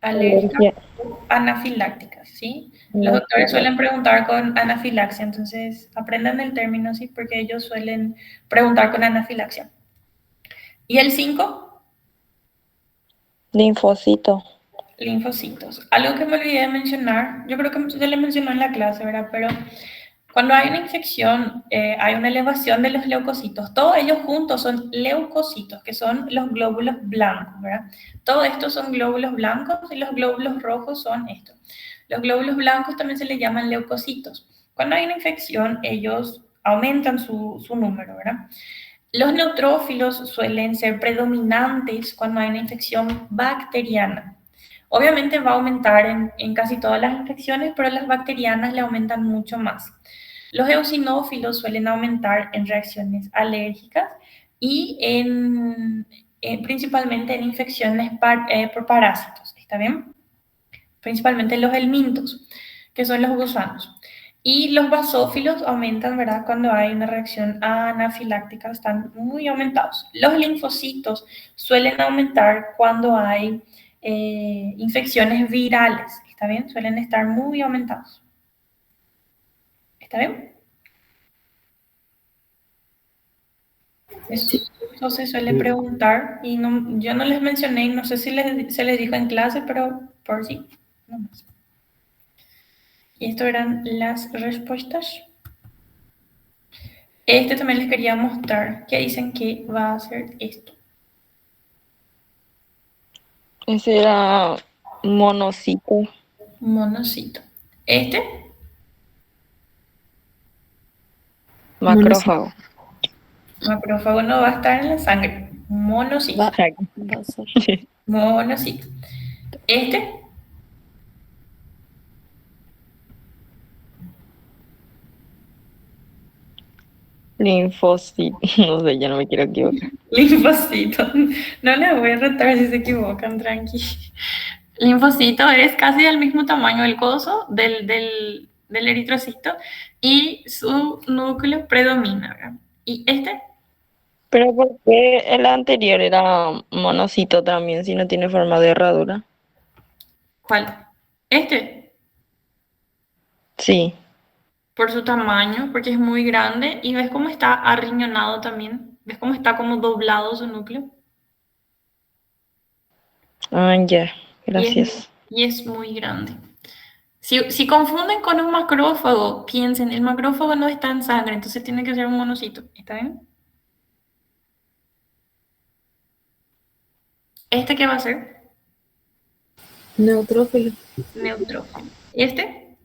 Alérgicas Alergia. o anafilácticas, ¿sí? Los doctores suelen Anafilaxia. preguntar con anafilaxia, entonces aprendan el término, ¿sí? Porque ellos suelen preguntar con anafilaxia. ¿Y el 5? Linfocito. Linfocitos. Algo que me olvidé de mencionar, yo creo que se le mencionó en la clase, ¿verdad? Pero cuando hay una infección, hay una elevación de los leucocitos. Todos ellos juntos son leucocitos, que son los glóbulos blancos, ¿verdad? Todos estos son glóbulos blancos y los glóbulos rojos son estos. Los glóbulos blancos también se les llaman leucocitos. Cuando hay una infección, ellos aumentan su número, ¿verdad? Los neutrófilos suelen ser predominantes cuando hay una infección bacteriana. Obviamente va a aumentar en casi todas las infecciones, pero las bacterianas le aumentan mucho más. Los eosinófilos suelen aumentar en reacciones alérgicas y principalmente en infecciones por parásitos, ¿está bien? Principalmente los helmintos, que son los gusanos. Y los basófilos aumentan, ¿verdad? Cuando hay una reacción anafiláctica, están muy aumentados. Los linfocitos suelen aumentar cuando hay infecciones virales, ¿está bien? Suelen estar muy aumentados. ¿Está bien? Eso se suele preguntar y no, yo no les mencioné, y no sé si se les dijo en clase, pero por sí. Nomás. Y esto eran las respuestas. Este también les quería mostrar que dicen que va a ser esto. Ese era monocito. Monocito. Este, Macrófago. macrófago no va a estar en la sangre. Monocito. Monocito. Este, Linfocito. No sé, ya no me quiero equivocar. linfocito. No les voy a retar si se equivocan, tranqui. Linfocito es casi del mismo tamaño del coso, del eritrocito, y su núcleo predomina, ¿verdad? Y este, Pero ¿por qué el anterior era monocito también si no tiene forma de herradura? ¿cuál? Este, Sí. por su tamaño, porque es muy grande, y ves cómo está arriñonado también, ves cómo está como doblado su núcleo, Ah, ya. y Gracias. y es muy grande. Si confunden con un macrófago, piensen, el macrófago no está en sangre, entonces tiene que ser un monocito, ¿está bien? ¿Este qué va a ser? Neutrófilo. Neutrófilo. ¿Y este?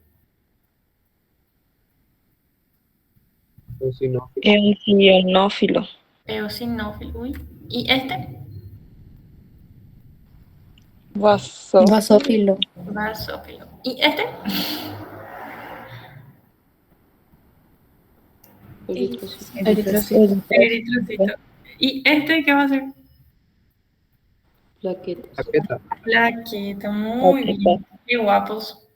Eosinófilo. Eosinófilo. Eosinófilo. Uy. ¿Y este? Basófilo. Basófilo. ¿Y este? Eritrocito. Eritrocito. ¿Y este qué va a ser? Plaqueta. Plaqueta. Muy bien. Qué guapos.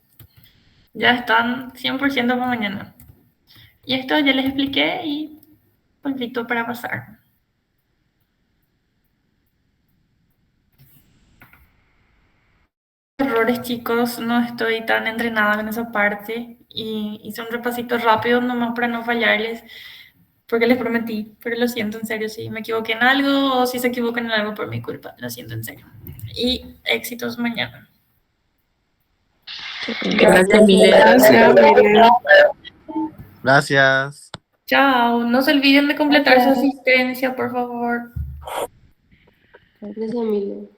Ya están 100% para mañana. Y esto ya les expliqué y polvito para pasar. Errores, chicos, no estoy tan entrenada en esa parte y hice un repasito rápido nomás para no fallarles, porque les prometí, pero lo siento en serio, si me equivoqué en algo o si se equivocan en algo por mi culpa, lo siento en serio. Y éxitos mañana. Gracias, Milen. Gracias. Chao, no se olviden de completar su asistencia, por favor. Gracias, Emilio.